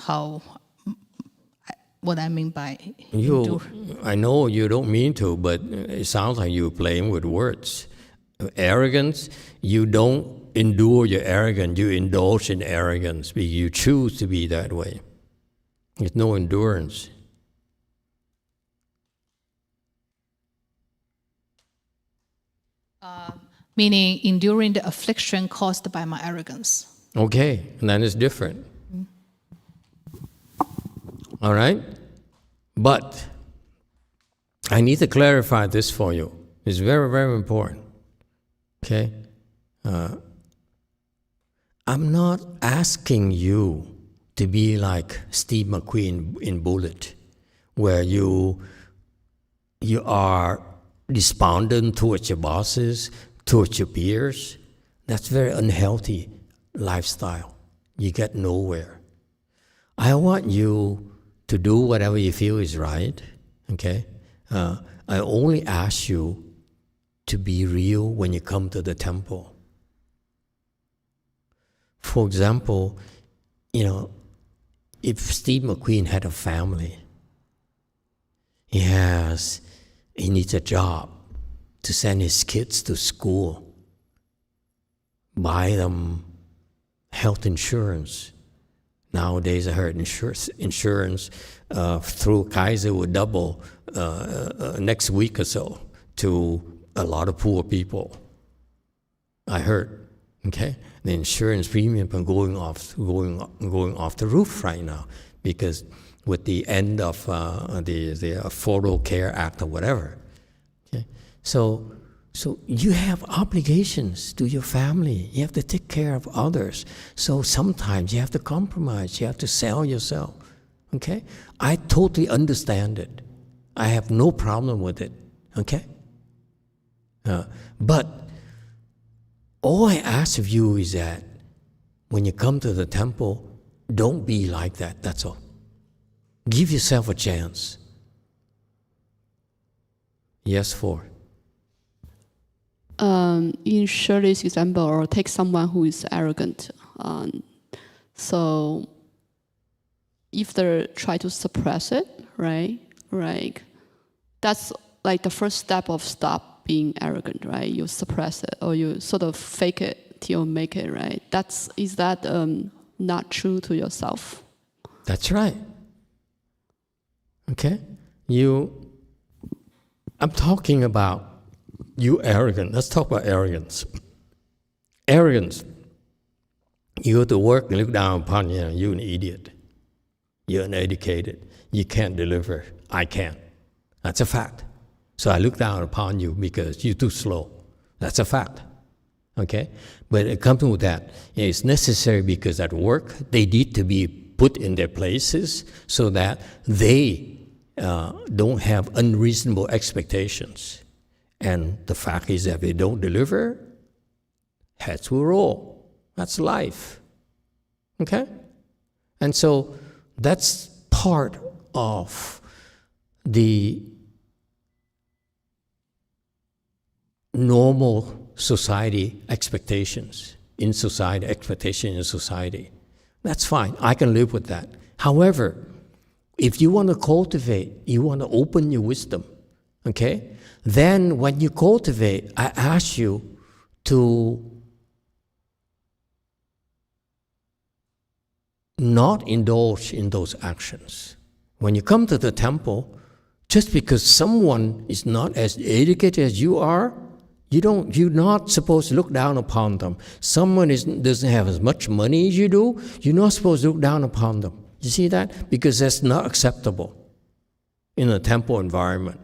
Speaker 8: what I mean by endure.
Speaker 4: I know you don't mean to, but it sounds like you're playing with words. Arrogance, you don't endure your arrogance. You indulge in arrogance because you choose to be that way. There's no endurance.
Speaker 8: Meaning enduring the affliction caused by my arrogance.
Speaker 4: Okay, and then it's different. All right? But I need to clarify this for you. It's very, very important. Okay? I'm not asking you to be like Steve McQueen in Bullet, where you are despondent towards your bosses, towards your peers. That's very unhealthy lifestyle. You get nowhere. I want you to do whatever you feel is right, okay? I only ask you to be real when you come to the temple. For example, if Steve McQueen had a family, he needs a job to send his kids to school, buy them health insurance. Nowadays, I heard insurance through Kaiser will double next week or so to a lot of poor people. I heard, okay? The insurance premium is going off the roof right now because with the end of the Affordable Care Act or whatever. Okay? So you have obligations to your family. You have to take care of others. So sometimes you have to compromise. You have to sell yourself. Okay? I totally understand it. I have no problem with it. Okay? But all I ask of you is that when you come to the temple, don't be like that. That's all. Give yourself a chance. Yes, 4.
Speaker 3: In Shirley's example, or take someone who is arrogant. So if they try to suppress it, right? Right. That's like the first step of stop being arrogant, right? You suppress it or you sort of fake it till you make it, right? Is that not true to yourself?
Speaker 4: That's right. Okay? I'm talking about you arrogant. Let's talk about arrogance. Arrogance. You go to work and look down upon you, you're an idiot. You're uneducated. You can't deliver. I can. That's a fact. So I look down upon you because you're too slow. That's a fact. Okay? But it comes with that. It's necessary because at work, they need to be put in their places so that they don't have unreasonable expectations. And the fact is that if they don't deliver, heads will roll. That's life. Okay? And so that's part of the normal society expectations in society. That's fine. I can live with that. However, if you want to cultivate, you want to open your wisdom, okay? Then when you cultivate, I ask you to not indulge in those actions. When you come to the temple, just because someone is not as educated as you are, you're not supposed to look down upon them. Someone doesn't have as much money as you do, you're not supposed to look down upon them. You see that? Because that's not acceptable in a temple environment.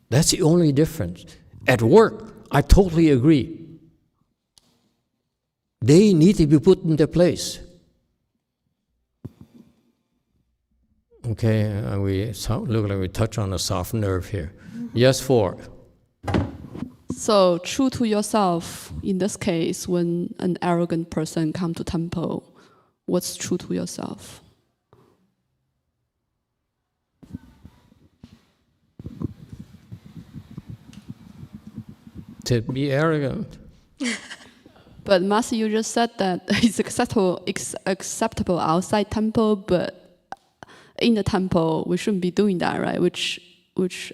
Speaker 4: That's the only difference. At work, I totally agree. They need to be put in their place. Okay, we look like we touch on a soft nerve here. Yes, 4.
Speaker 3: So true to yourself, in this case, when an arrogant person come to temple, what's true to yourself?
Speaker 4: To be arrogant.
Speaker 3: But Master, you just said that it's acceptable outside temple, but in the temple we shouldn't be doing that, right? Which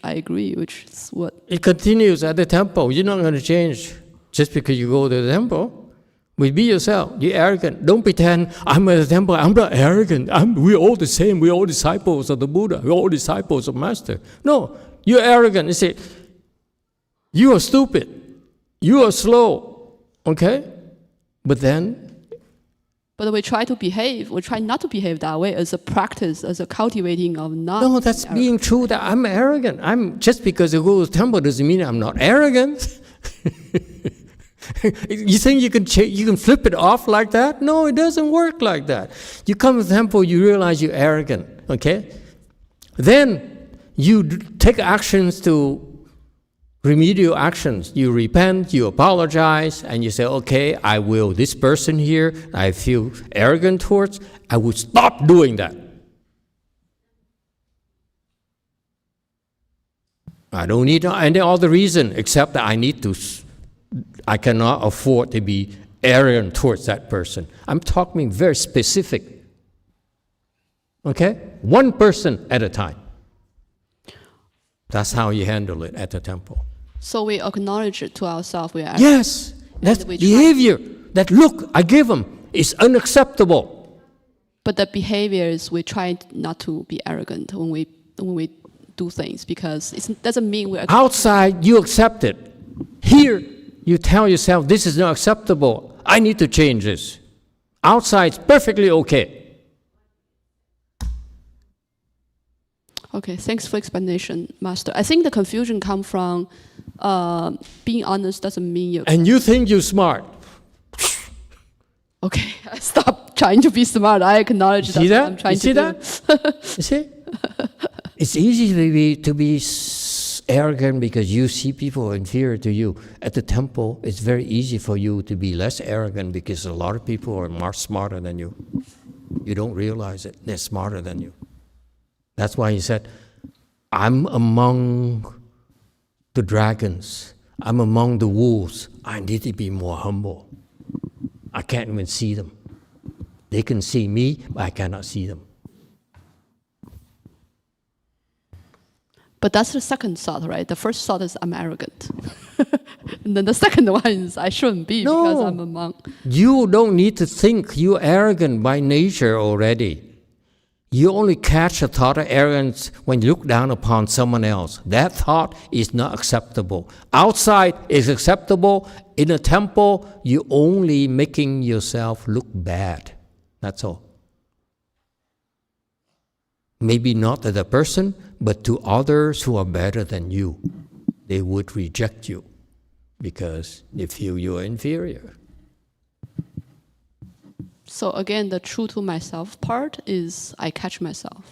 Speaker 3: I agree, which is what...
Speaker 4: It continues at the temple. You're not going to change just because you go to the temple. Be yourself. You're arrogant. Don't pretend, I'm at the temple, I'm not arrogant. We're all the same. We're all disciples of the Buddha. We're all disciples of Master. No, you're arrogant. You say, you are stupid. You are slow. Okay? But
Speaker 3: we try to behave. We try not to behave that way as a practice, as a cultivating of not.
Speaker 4: No, that's being true that I'm arrogant. Just because I go to the temple doesn't mean I'm not arrogant. You think you can flip it off like that? No, it doesn't work like that. You come to the temple, you realize you're arrogant. Okay? Then you take actions to remedial actions. You repent, you apologize, and you say, okay, I will, this person here, I feel arrogant towards, I will stop doing that. I don't need any other reason except that I cannot afford to be arrogant towards that person. I'm talking very specific. Okay? One person at a time. That's how you handle it at the temple.
Speaker 3: So we acknowledge it to ourselves. We are
Speaker 4: Yes, that behavior, that look I give them is unacceptable.
Speaker 3: But the behavior is we try not to be arrogant when we do things, because it doesn't mean we're
Speaker 4: outside you accept it. Here you tell yourself this is not acceptable. I need to change this. Outside it's perfectly okay.
Speaker 3: Okay, thanks for explanation, Master. I think the confusion comes from being honest doesn't mean you.
Speaker 4: And you think you're smart.
Speaker 3: Okay, stop trying to be smart. I acknowledge
Speaker 4: See
Speaker 3: that's what I'm
Speaker 4: that?
Speaker 3: trying
Speaker 4: You see
Speaker 3: to
Speaker 4: that? You see? It's easy to be arrogant because you see people inferior to you. At the temple, it's very easy for you to be less arrogant because a lot of people are much smarter than you. You don't realize it. They're smarter than you. That's why he said, I'm among the dragons. I'm among the wolves. I need to be more humble. I can't even see them. They can see me, but I cannot see them.
Speaker 3: But that's the second thought, right? The first thought is I'm arrogant. And then the second one is I shouldn't be because I'm a monk.
Speaker 4: You don't need to think you're arrogant by nature already. You only catch a thought of arrogance when you look down upon someone else. That thought is not acceptable. Outside is acceptable. In a temple, you're only making yourself look bad. That's all. Maybe not to the person, but to others who are better than you. They would reject you because they feel you're inferior.
Speaker 3: So again, the true to myself part is I catch myself.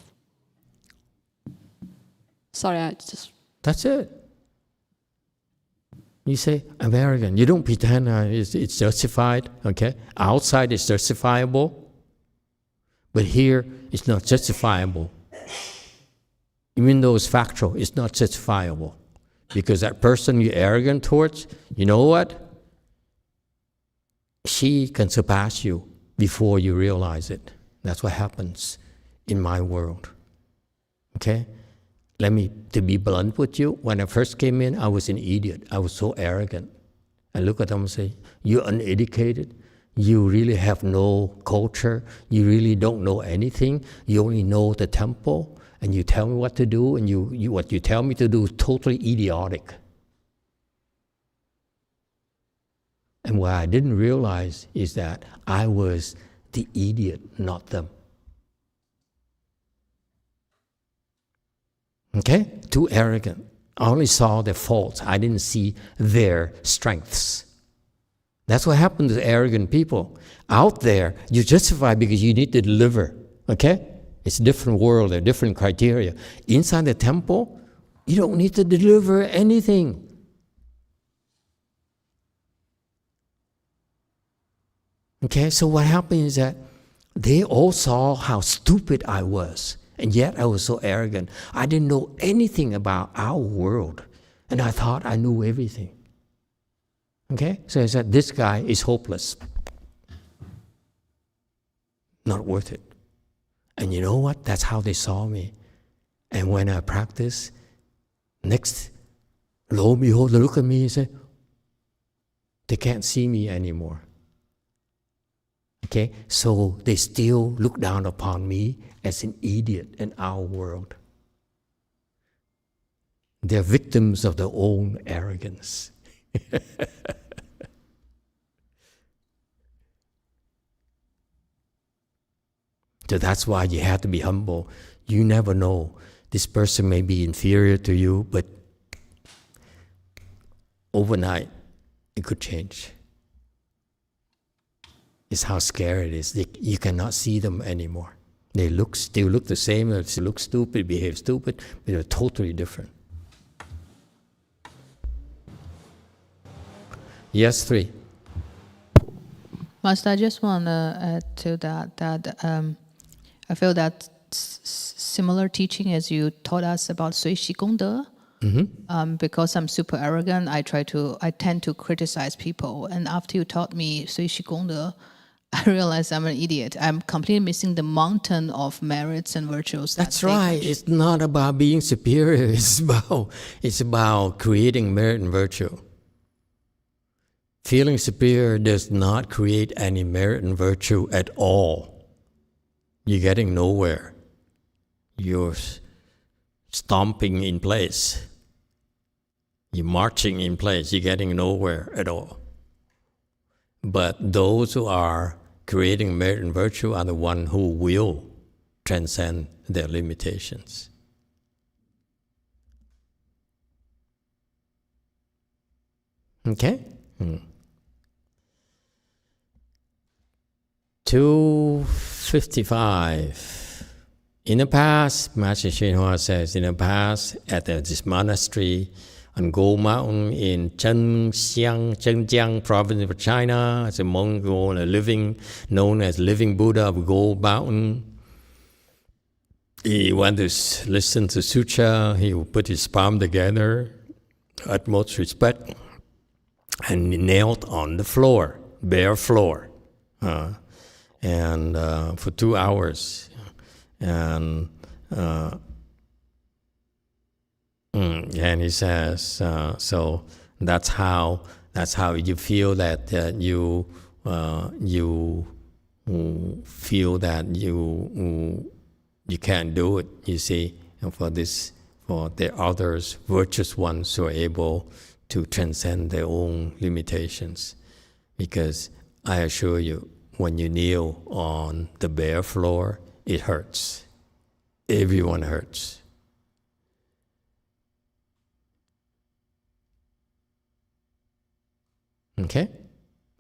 Speaker 3: Sorry, I just...
Speaker 4: That's it. You say, I'm arrogant. You don't pretend it's justified, okay? Outside it's justifiable, but here it's not justifiable. Even though it's factual, it's not justifiable. Because that person you're arrogant towards, you know what? She can surpass you before you realize it. That's what happens in my world. Okay? To be blunt with you, when I first came in, I was an idiot. I was so arrogant. I look at them and say, you're uneducated. You really have no culture. You really don't know anything. You only know the temple. And you tell me what to do, and what you tell me to do is totally idiotic. And what I didn't realize is that I was the idiot, not them. Okay? Too arrogant. I only saw their faults. I didn't see their strengths. That's what happened to arrogant people. Out there, you justify because you need to deliver. Okay? It's a different world, there are different criteria. Inside the temple, you don't need to deliver anything. Okay, so what happened is that they all saw how stupid I was, and yet I was so arrogant. I didn't know anything about our world, and I thought I knew everything. Okay, so I said, this guy is hopeless. Not worth it. And you know what? That's how they saw me. And when I practice, next, lo and behold, they look at me and say, they can't see me anymore. Okay? So they still look down upon me as an idiot in our world. They're victims of their own arrogance. So that's why you have to be humble. You never know. This person may be inferior to you, but overnight, it could change. It's how scary it is. You cannot see them anymore. They still look the same, they look stupid, behave stupid, but they're totally different. Yes, 3.
Speaker 8: Master, I just want to add to that I feel that similar teaching as you taught us about 随喜功德. Because I'm super arrogant, I tend to criticize people. And after you taught me 随喜功德, I realized I'm an idiot. I'm completely missing the mountain of merits and virtues.
Speaker 4: That's right. It's not about being superior. It's about creating merit and virtue. Feeling superior does not create any merit and virtue at all. You're getting nowhere. You're stomping in place. You're marching in place. You're getting nowhere at all. But those who are creating merit and virtue are the ones who will transcend their limitations. Okay? 255. In the past, Master YongHua says, in the past, at this monastery on Gold Mountain in Zhenjiang province of China, as a monk known as Living Buddha of Gold Mountain. He went to listen to sutra. He would put his palm together, utmost respect, and he knelt on the floor, bare floor. And for 2 hours, and he says, so that's how you feel that you feel that you can't do it. You see, and for the others, virtuous ones who are able to transcend their own limitations, because I assure you, when you kneel on the bare floor, it hurts. Everyone hurts. Okay?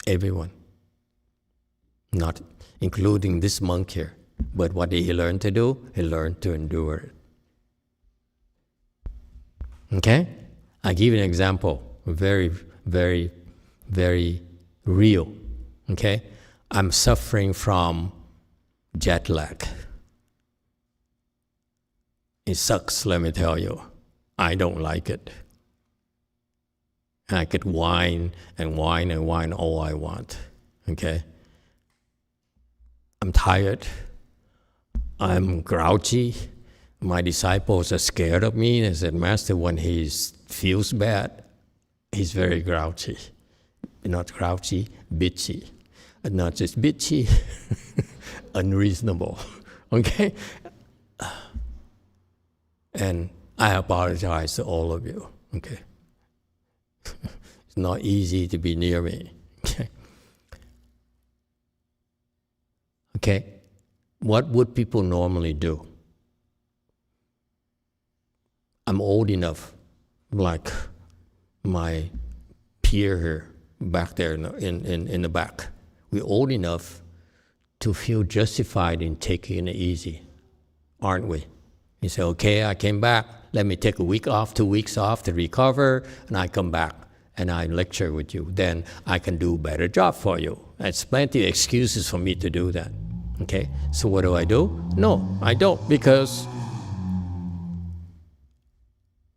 Speaker 4: Everyone. Not including this monk here. But what did he learn to do? He learned to endure it. Okay? I'll give you an example. Very, very, very real. Okay? I'm suffering from jet lag. It sucks, let me tell you. I don't like it. I could whine and whine and whine all I want. Okay? I'm tired. I'm grouchy. My disciples are scared of me. They said, Master, when he feels bad, he's very grouchy. Not grouchy, bitchy. Not just bitchy, unreasonable. Okay? And I apologize to all of you. Okay? It's not easy to be near me. Okay? Okay? What would people normally do? I'm old enough, like my peer here, back there in the back. We're old enough to feel justified in taking it easy, aren't we? You say, okay, I came back, let me take a week off, 2 weeks off to recover, and I come back and I lecture with you. Then I can do a better job for you. There's plenty of excuses for me to do that. Okay, so what do? No, I don't, because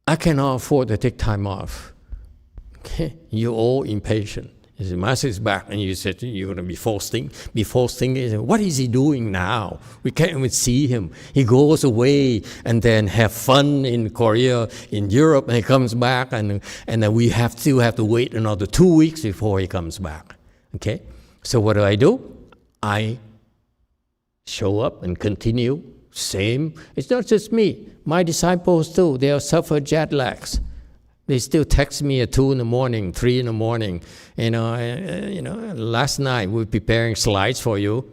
Speaker 4: I cannot afford to take time off. Okay, you're all impatient. You say, Master is back, and you said you're going to be fasting. What is he doing now? We can't even see him. He goes away and then have fun in Korea, in Europe, and he comes back, and then we still have to wait another 2 weeks before he comes back. Okay, so what do? I show up and continue. Same. It's not just me. My disciples too. They have suffered jet lags. They still text me at 2 in the morning, 3 in the morning. Last night we were preparing slides for you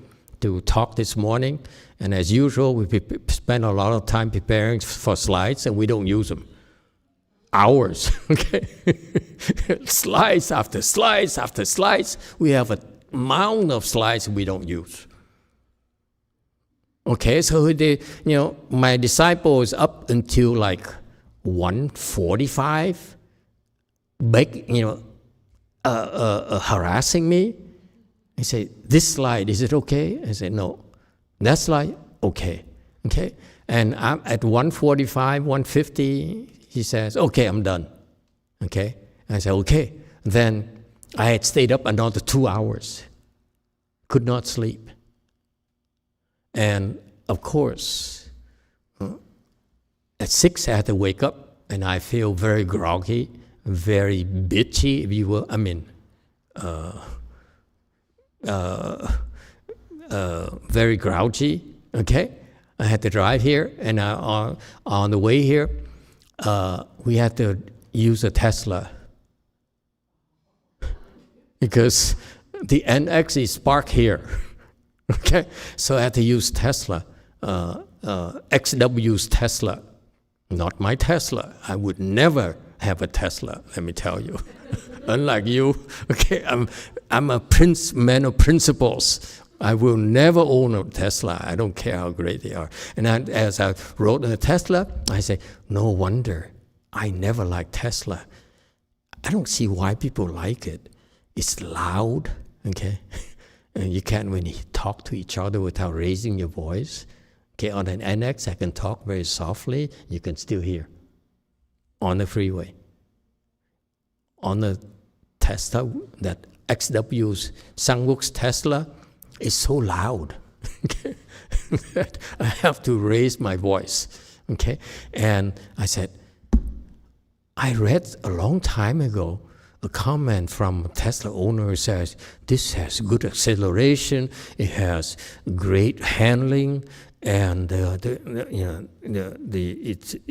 Speaker 4: to talk this morning. And as usual, we spend a lot of time preparing for slides, and we don't use them. Hours, okay? Slides after slides after slides. We have a mound of slides we don't use. Okay, so my disciples up until like 1:45, harassing me. He said, this slide, is it okay? I said, no. That slide, okay. Okay. And I'm at 1:45, 1:50, he says, okay, I'm done. Okay. I said, okay. Then I had stayed up another 2 hours. Could not sleep. And of course, at 6 I had to wake up, and I feel very groggy, very bitchy, if you will. I mean, very grouchy, okay? I had to drive here, and on the way here, we had to use a Tesla because the NX is parked here, okay? So I had to use Tesla, XW's Tesla, not my Tesla. I would never have a Tesla, let me tell you. Unlike you, okay, I'm a man of principles. I will never own a Tesla. I don't care how great they are. And as I rode in a Tesla, I say, no wonder I never liked Tesla. I don't see why people like it. It's loud, okay? And you can't really talk to each other without raising your voice. Okay, on an NX, I can talk very softly. You can still hear on the freeway. On the Tesla, that XW's Sangwook's Tesla is so loud that I have to raise my voice, okay? And I said, I read a long time ago a comment from a Tesla owner who says, this has good acceleration, it has great handling, and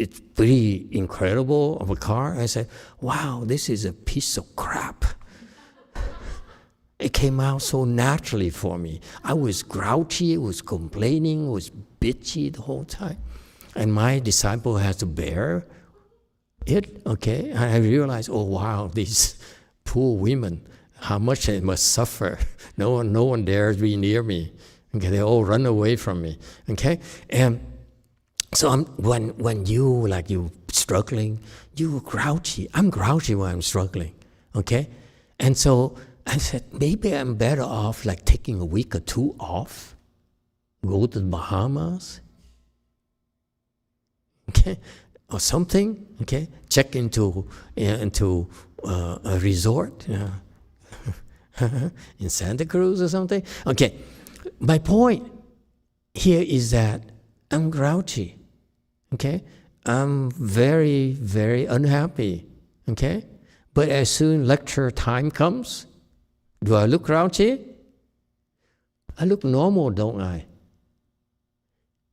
Speaker 4: it's pretty incredible of a car. I said, wow, this is a piece of crap. It came out so naturally for me. I was grouchy, was complaining, was bitchy the whole time. And my disciple has to bear it, okay? And I realized, oh wow, these poor women, how much they must suffer. No one dares be near me. Okay, they all run away from me. Okay? And so when you struggling, you grouchy. I'm grouchy when I'm struggling. Okay? And so I said, maybe I'm better off like taking a week or two off, go to the Bahamas, okay, or something, okay, check into a resort in Santa Cruz or something. Okay, my point here is that I'm grouchy, okay, I'm very, very unhappy, okay, but as soon lecture time comes, do I look grouchy? I look normal, don't I?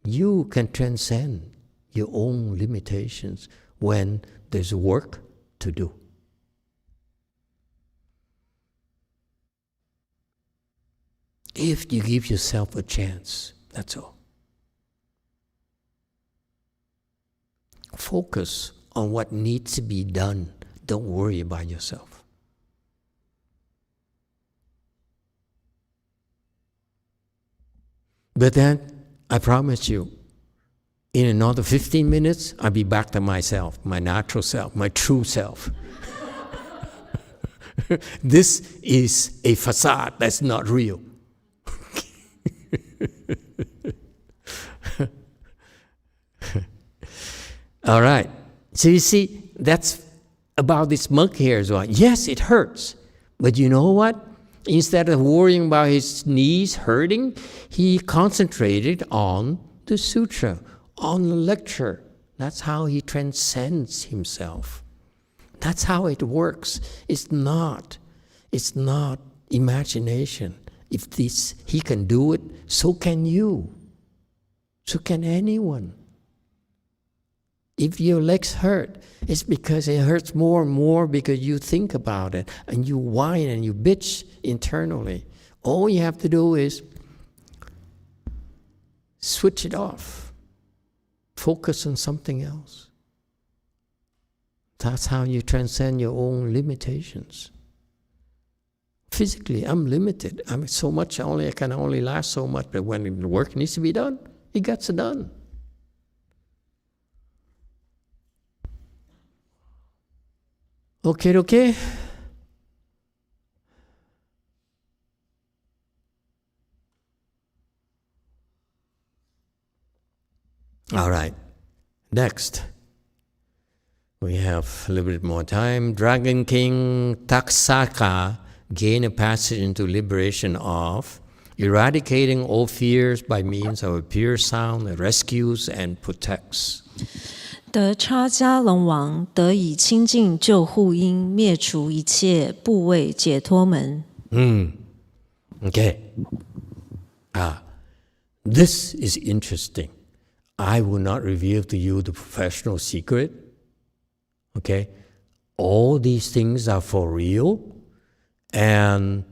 Speaker 4: You can transcend your own limitations when there's work to do. If you give yourself a chance, that's all. Focus on what needs to be done. Don't worry about yourself. But then, I promise you, in another 15 minutes, I'll be back to myself, my natural self, my true self. This is a facade that's not real. All right. So you see, that's about this monk here as well. Yes, it hurts. But you know what? Instead of worrying about his knees hurting, he concentrated on the sutra, on the lecture. That's how he transcends himself. That's how it works. It's not imagination. If he can do it, so can you. So can anyone. If your legs hurt, it's because it hurts more and more because you think about it and you whine and you bitch internally. All you have to do is switch it off. Focus on something else. That's how you transcend your own limitations. Physically, I'm limited. I'm so much I can only last so much, but when the work needs to be done, it gets done. Okay. All right. Next, we have a little bit more time. Dragon King Taksaka gained a passage into liberation of eradicating all fears by means of a pure sound that rescues and protects.
Speaker 2: 得叉迦龙王得以清净救护音，灭除一切部位解脱门。
Speaker 4: Okay. This is interesting. I will not reveal to you the professional secret. Okay? All these things are for real. And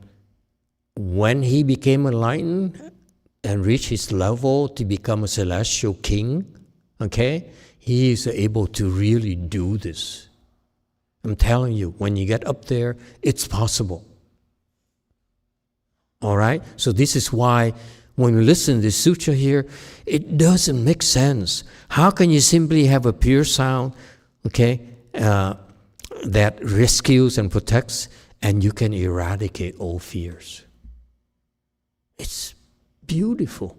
Speaker 4: when he became enlightened and reached his level to become a celestial king, okay, he is able to really do this. I'm telling you, when you get up there, it's possible. All right? So this is why when you listen to this sutra here, it doesn't make sense. How can you simply have a pure sound, okay, that rescues and protects, and you can eradicate all fears? It's beautiful.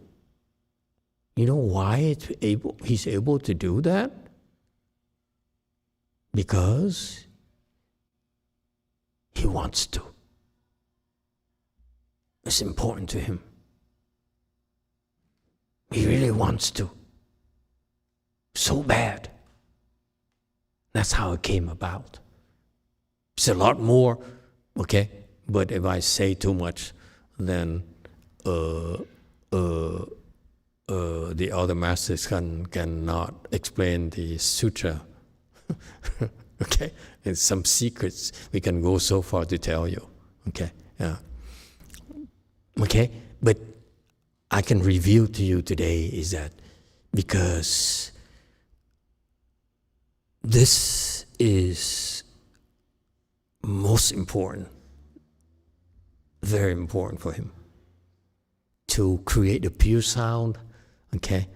Speaker 4: You know why he's able to do that? Because he wants to. It's important to him. He really wants to. So bad. That's how it came about. It's a lot more, okay? But if I say too much, then the other masters cannot explain the sutra. Okay? It's some secrets we can go so far to tell you. Okay? Yeah. Okay? But I can reveal to you today is that because this is most important, very important for him, to create a pure sound, okay,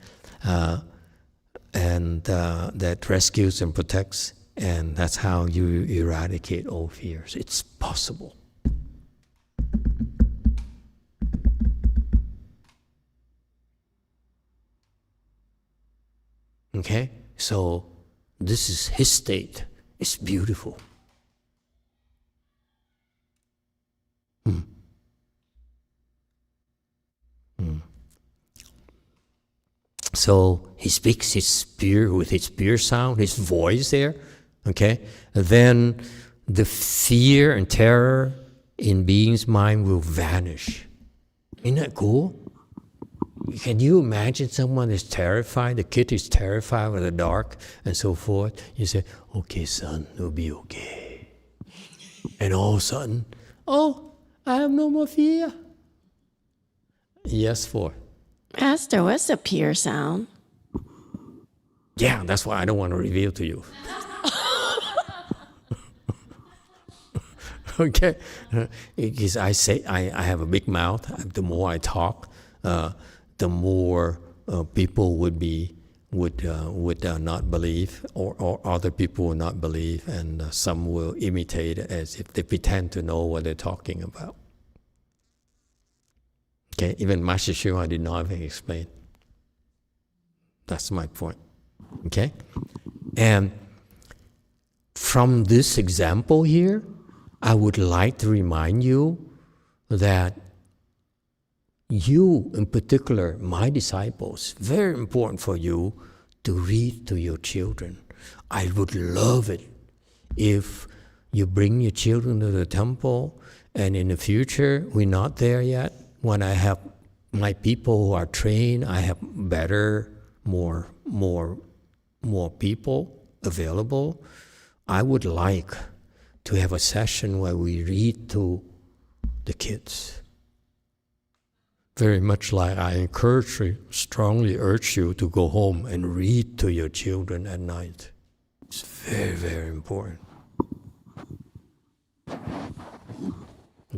Speaker 4: and that rescues and protects, and that's how you eradicate all fears. It's possible. Okay, so this is his state. It's beautiful. So he speaks with his pure sound, his voice there, okay? Then the fear and terror in being's mind will vanish. Isn't that cool? Can you imagine someone is terrified, the kid is terrified with the dark and so forth? You say, okay, son, it'll be okay. And all of a sudden, oh, I have no more fear. Yes, for.
Speaker 1: Master, what's a pure sound?
Speaker 4: Yeah, that's why I don't want to reveal to you. Okay, because I say I have a big mouth. The more I talk, the more people would not believe, or other people will not believe, and some will imitate as if they pretend to know what they're talking about. Okay, even Master Shua did not even explain. That's my point. Okay, and from this example here, I would like to remind you that you, in particular, my disciples, very important for you to read to your children. I would love it if you bring your children to the temple, and in the future, we're not there yet. When I have my people who are trained, I have better, more people available. I would like to have a session where we read to the kids. Very much like I strongly urge you to go home and read to your children at night. It's very, very important.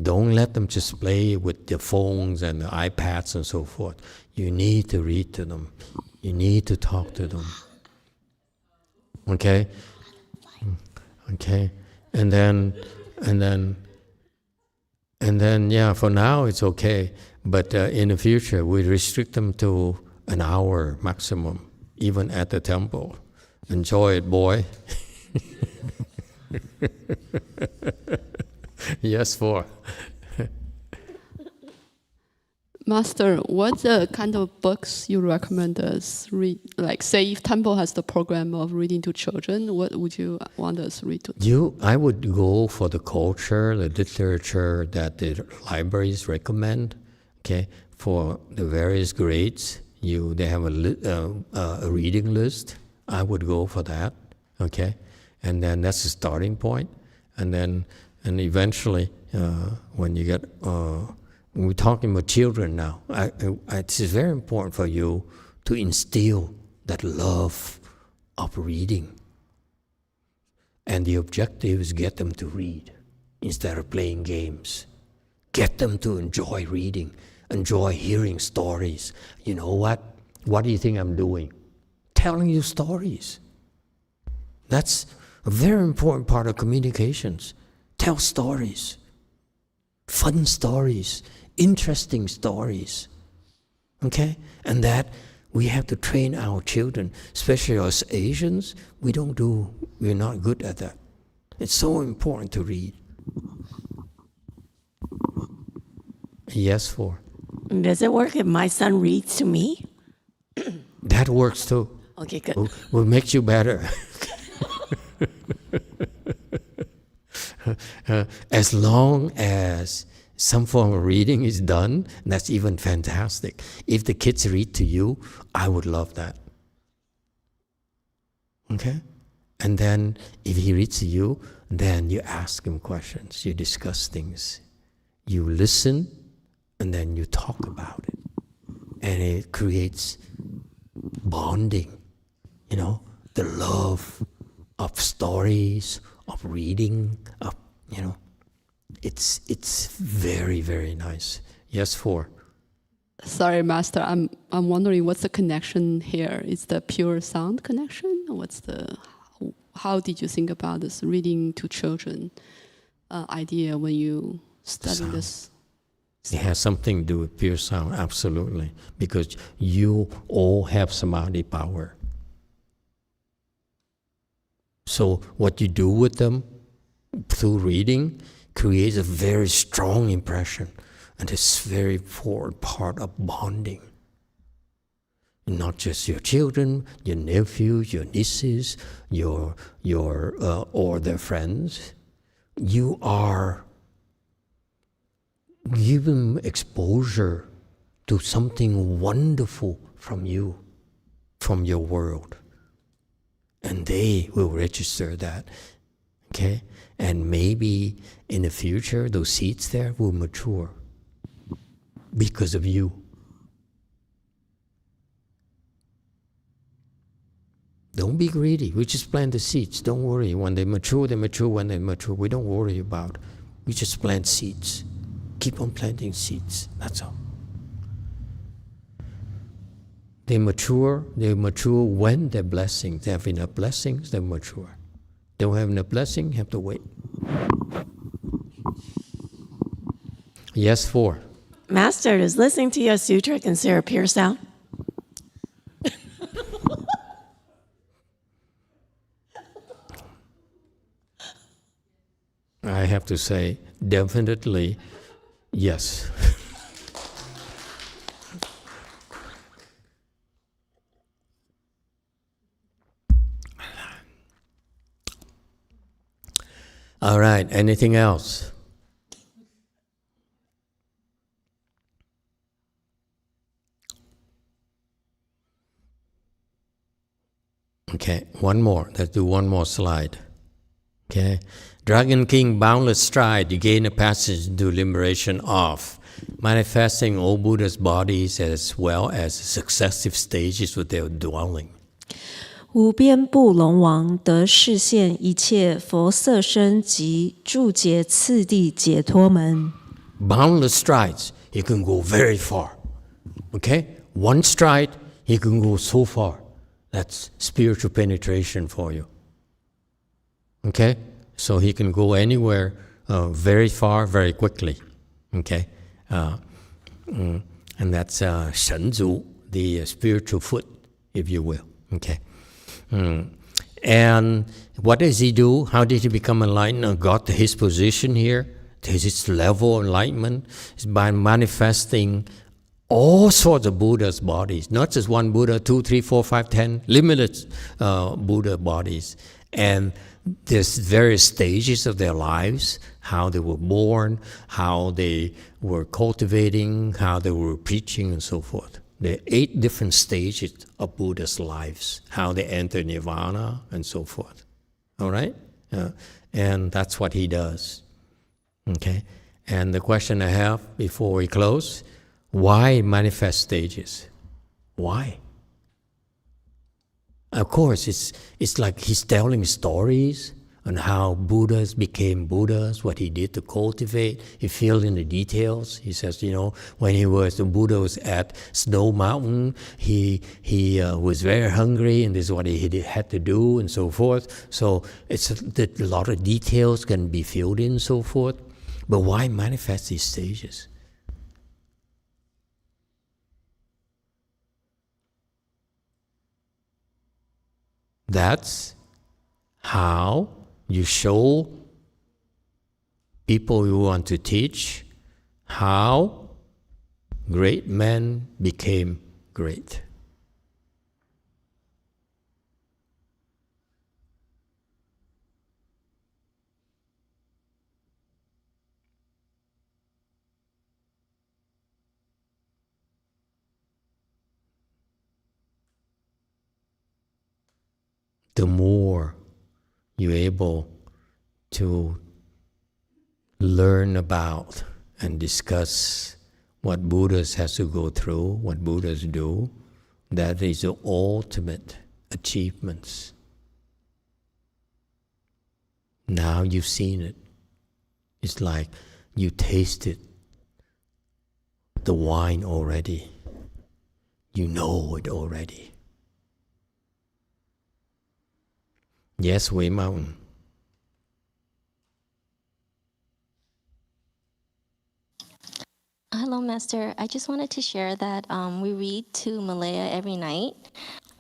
Speaker 4: Don't let them just play with their phones and the iPads and so forth. You need to read to them. You need to talk to them. Okay? Okay? And then, yeah, for now it's okay. But in the future, we restrict them to an hour maximum even at the temple. Enjoy it, boy. Yes, for.
Speaker 3: Master, what kind of books you recommend us read? Like, say, if temple has the program of reading to children, what would you want us to read to?
Speaker 4: I would go for the culture, the literature that the libraries recommend. Okay, for the various grades, they have a reading list. I would go for that. Okay, and then that's the starting point, and eventually, when you get we're talking about children now. It's very important for you to instill that love of reading. And the objective is get them to read instead of playing games. Get them to enjoy reading, enjoy hearing stories. You know what? What do you think I'm doing? Telling you stories. That's a very important part of communications. Tell stories. Fun stories. Interesting stories, okay? And that we have to train our children, especially as Asians, we're not good at that. It's so important to read. Yes, for.
Speaker 1: Does it work if my son reads to me?
Speaker 4: That works too.
Speaker 1: Okay, good.
Speaker 4: Will make you better. As long as some form of reading is done, that's even fantastic. If the kids read to you, I would love that. Okay? And then if he reads to you, then you ask him questions, you discuss things, you listen, and then you talk about it. And it creates bonding, the love of stories, of reading, of, It's very, very nice. Yes, for.
Speaker 3: Sorry, Master. I'm wondering what's the connection here? Is the pure sound connection? How did you think about this reading to children idea when you study this?
Speaker 4: It has something to do with pure sound, absolutely, because you all have samadhi power. So what you do with them through reading creates a very strong impression, and it's a very important part of bonding. Not just your children, your nephews, your nieces, or their friends. You are giving exposure to something wonderful from you, from your world, and they will register that. Okay. And maybe in the future, those seeds there will mature because of you. Don't be greedy. We just plant the seeds. Don't worry. When they mature, they mature. When they mature, we don't worry about it. We just plant seeds. Keep on planting seeds. That's all. They mature when they're blessings. They have enough blessings, they mature. Don't have enough blessing, have to wait. Yes, for.
Speaker 1: Master, does listening to your sutra consider pure sound?
Speaker 4: I have to say, definitely, yes. All right, anything else? Okay, one more. Let's do one more slide. Okay. Dragon King, boundless stride, you gain a passage into liberation of manifesting all Buddha's bodies as well as successive stages with their dwelling.
Speaker 2: 无边部龙王得示现一切佛色身及注解次第解脱门。
Speaker 4: Boundless strides, he can go very far. Okay? One stride, he can go so far. That's spiritual penetration for you. Okay? So he can go anywhere very far, very quickly. Okay? And that's Shenzu, the spiritual foot, if you will. Okay. And what does he do? How did he become enlightened? Got his position here. His level of enlightenment is by manifesting all sorts of Buddha's bodies, not just one Buddha, 2, 3, 4, 5, 10, limited Buddha bodies. And there's various stages of their lives, how they were born, how they were cultivating, how they were preaching, and so forth. There are 8 different stages of Buddha's lives, how they enter nirvana, and so forth. All right? And that's what he does. Okay? And the question I have before we close, why manifest stages? Why? Of course, it's like he's telling stories on how Buddhas became Buddhas, what he did to cultivate. He filled in the details. He says, when the Buddha was at Snow Mountain, he was very hungry, and this is what he had to do, and so forth. So it's a lot of details can be filled in, and so forth. But why manifest these stages? That's how you show people you want to teach how great men became great. The more you're able to learn about and discuss what Buddhas has to go through, what Buddhas do, that is the ultimate achievements. Now you've seen it. It's like you tasted the wine already. You know it already. Yes, Wei Mountain.
Speaker 9: Hello, Master. I just wanted to share that we read to Malaya every night,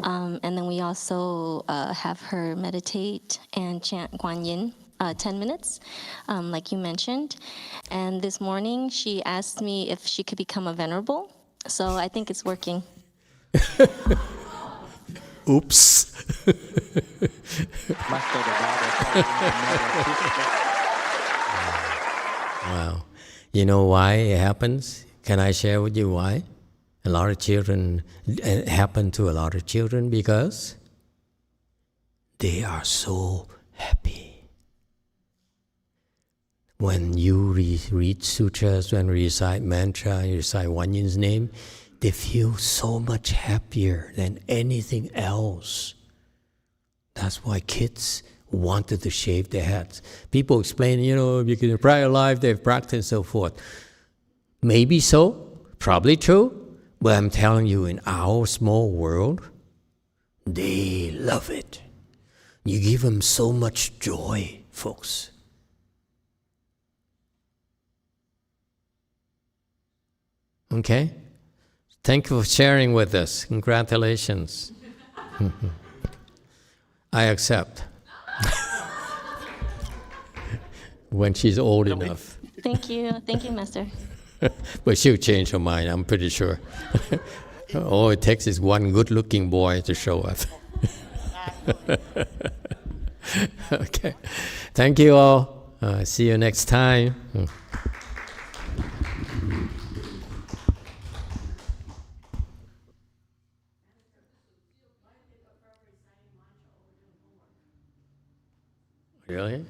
Speaker 9: and then we also have her meditate and chant Guan Yin 10 minutes, like you mentioned. And this morning, she asked me if she could become a venerable, so I think it's working.
Speaker 4: Oops. Wow. You know why it happens? Can I share with you why? A lot of children, it happened to a lot of children because they are so happy. When you read sutras, when you recite mantra, you recite Wan Yin's name, they feel so much happier than anything else. That's why kids wanted to shave their heads. People explain, because in prior life they've practiced and so forth. Maybe so, probably true, but I'm telling you, in our small world, they love it. You give them so much joy, folks. Okay? Thank you for sharing with us. Congratulations. I accept. When she's old enough.
Speaker 9: Thank you, Master.
Speaker 4: But she'll change her mind, I'm pretty sure. All it takes is one good-looking boy to show up. Okay. Thank you all. See you next time. Really?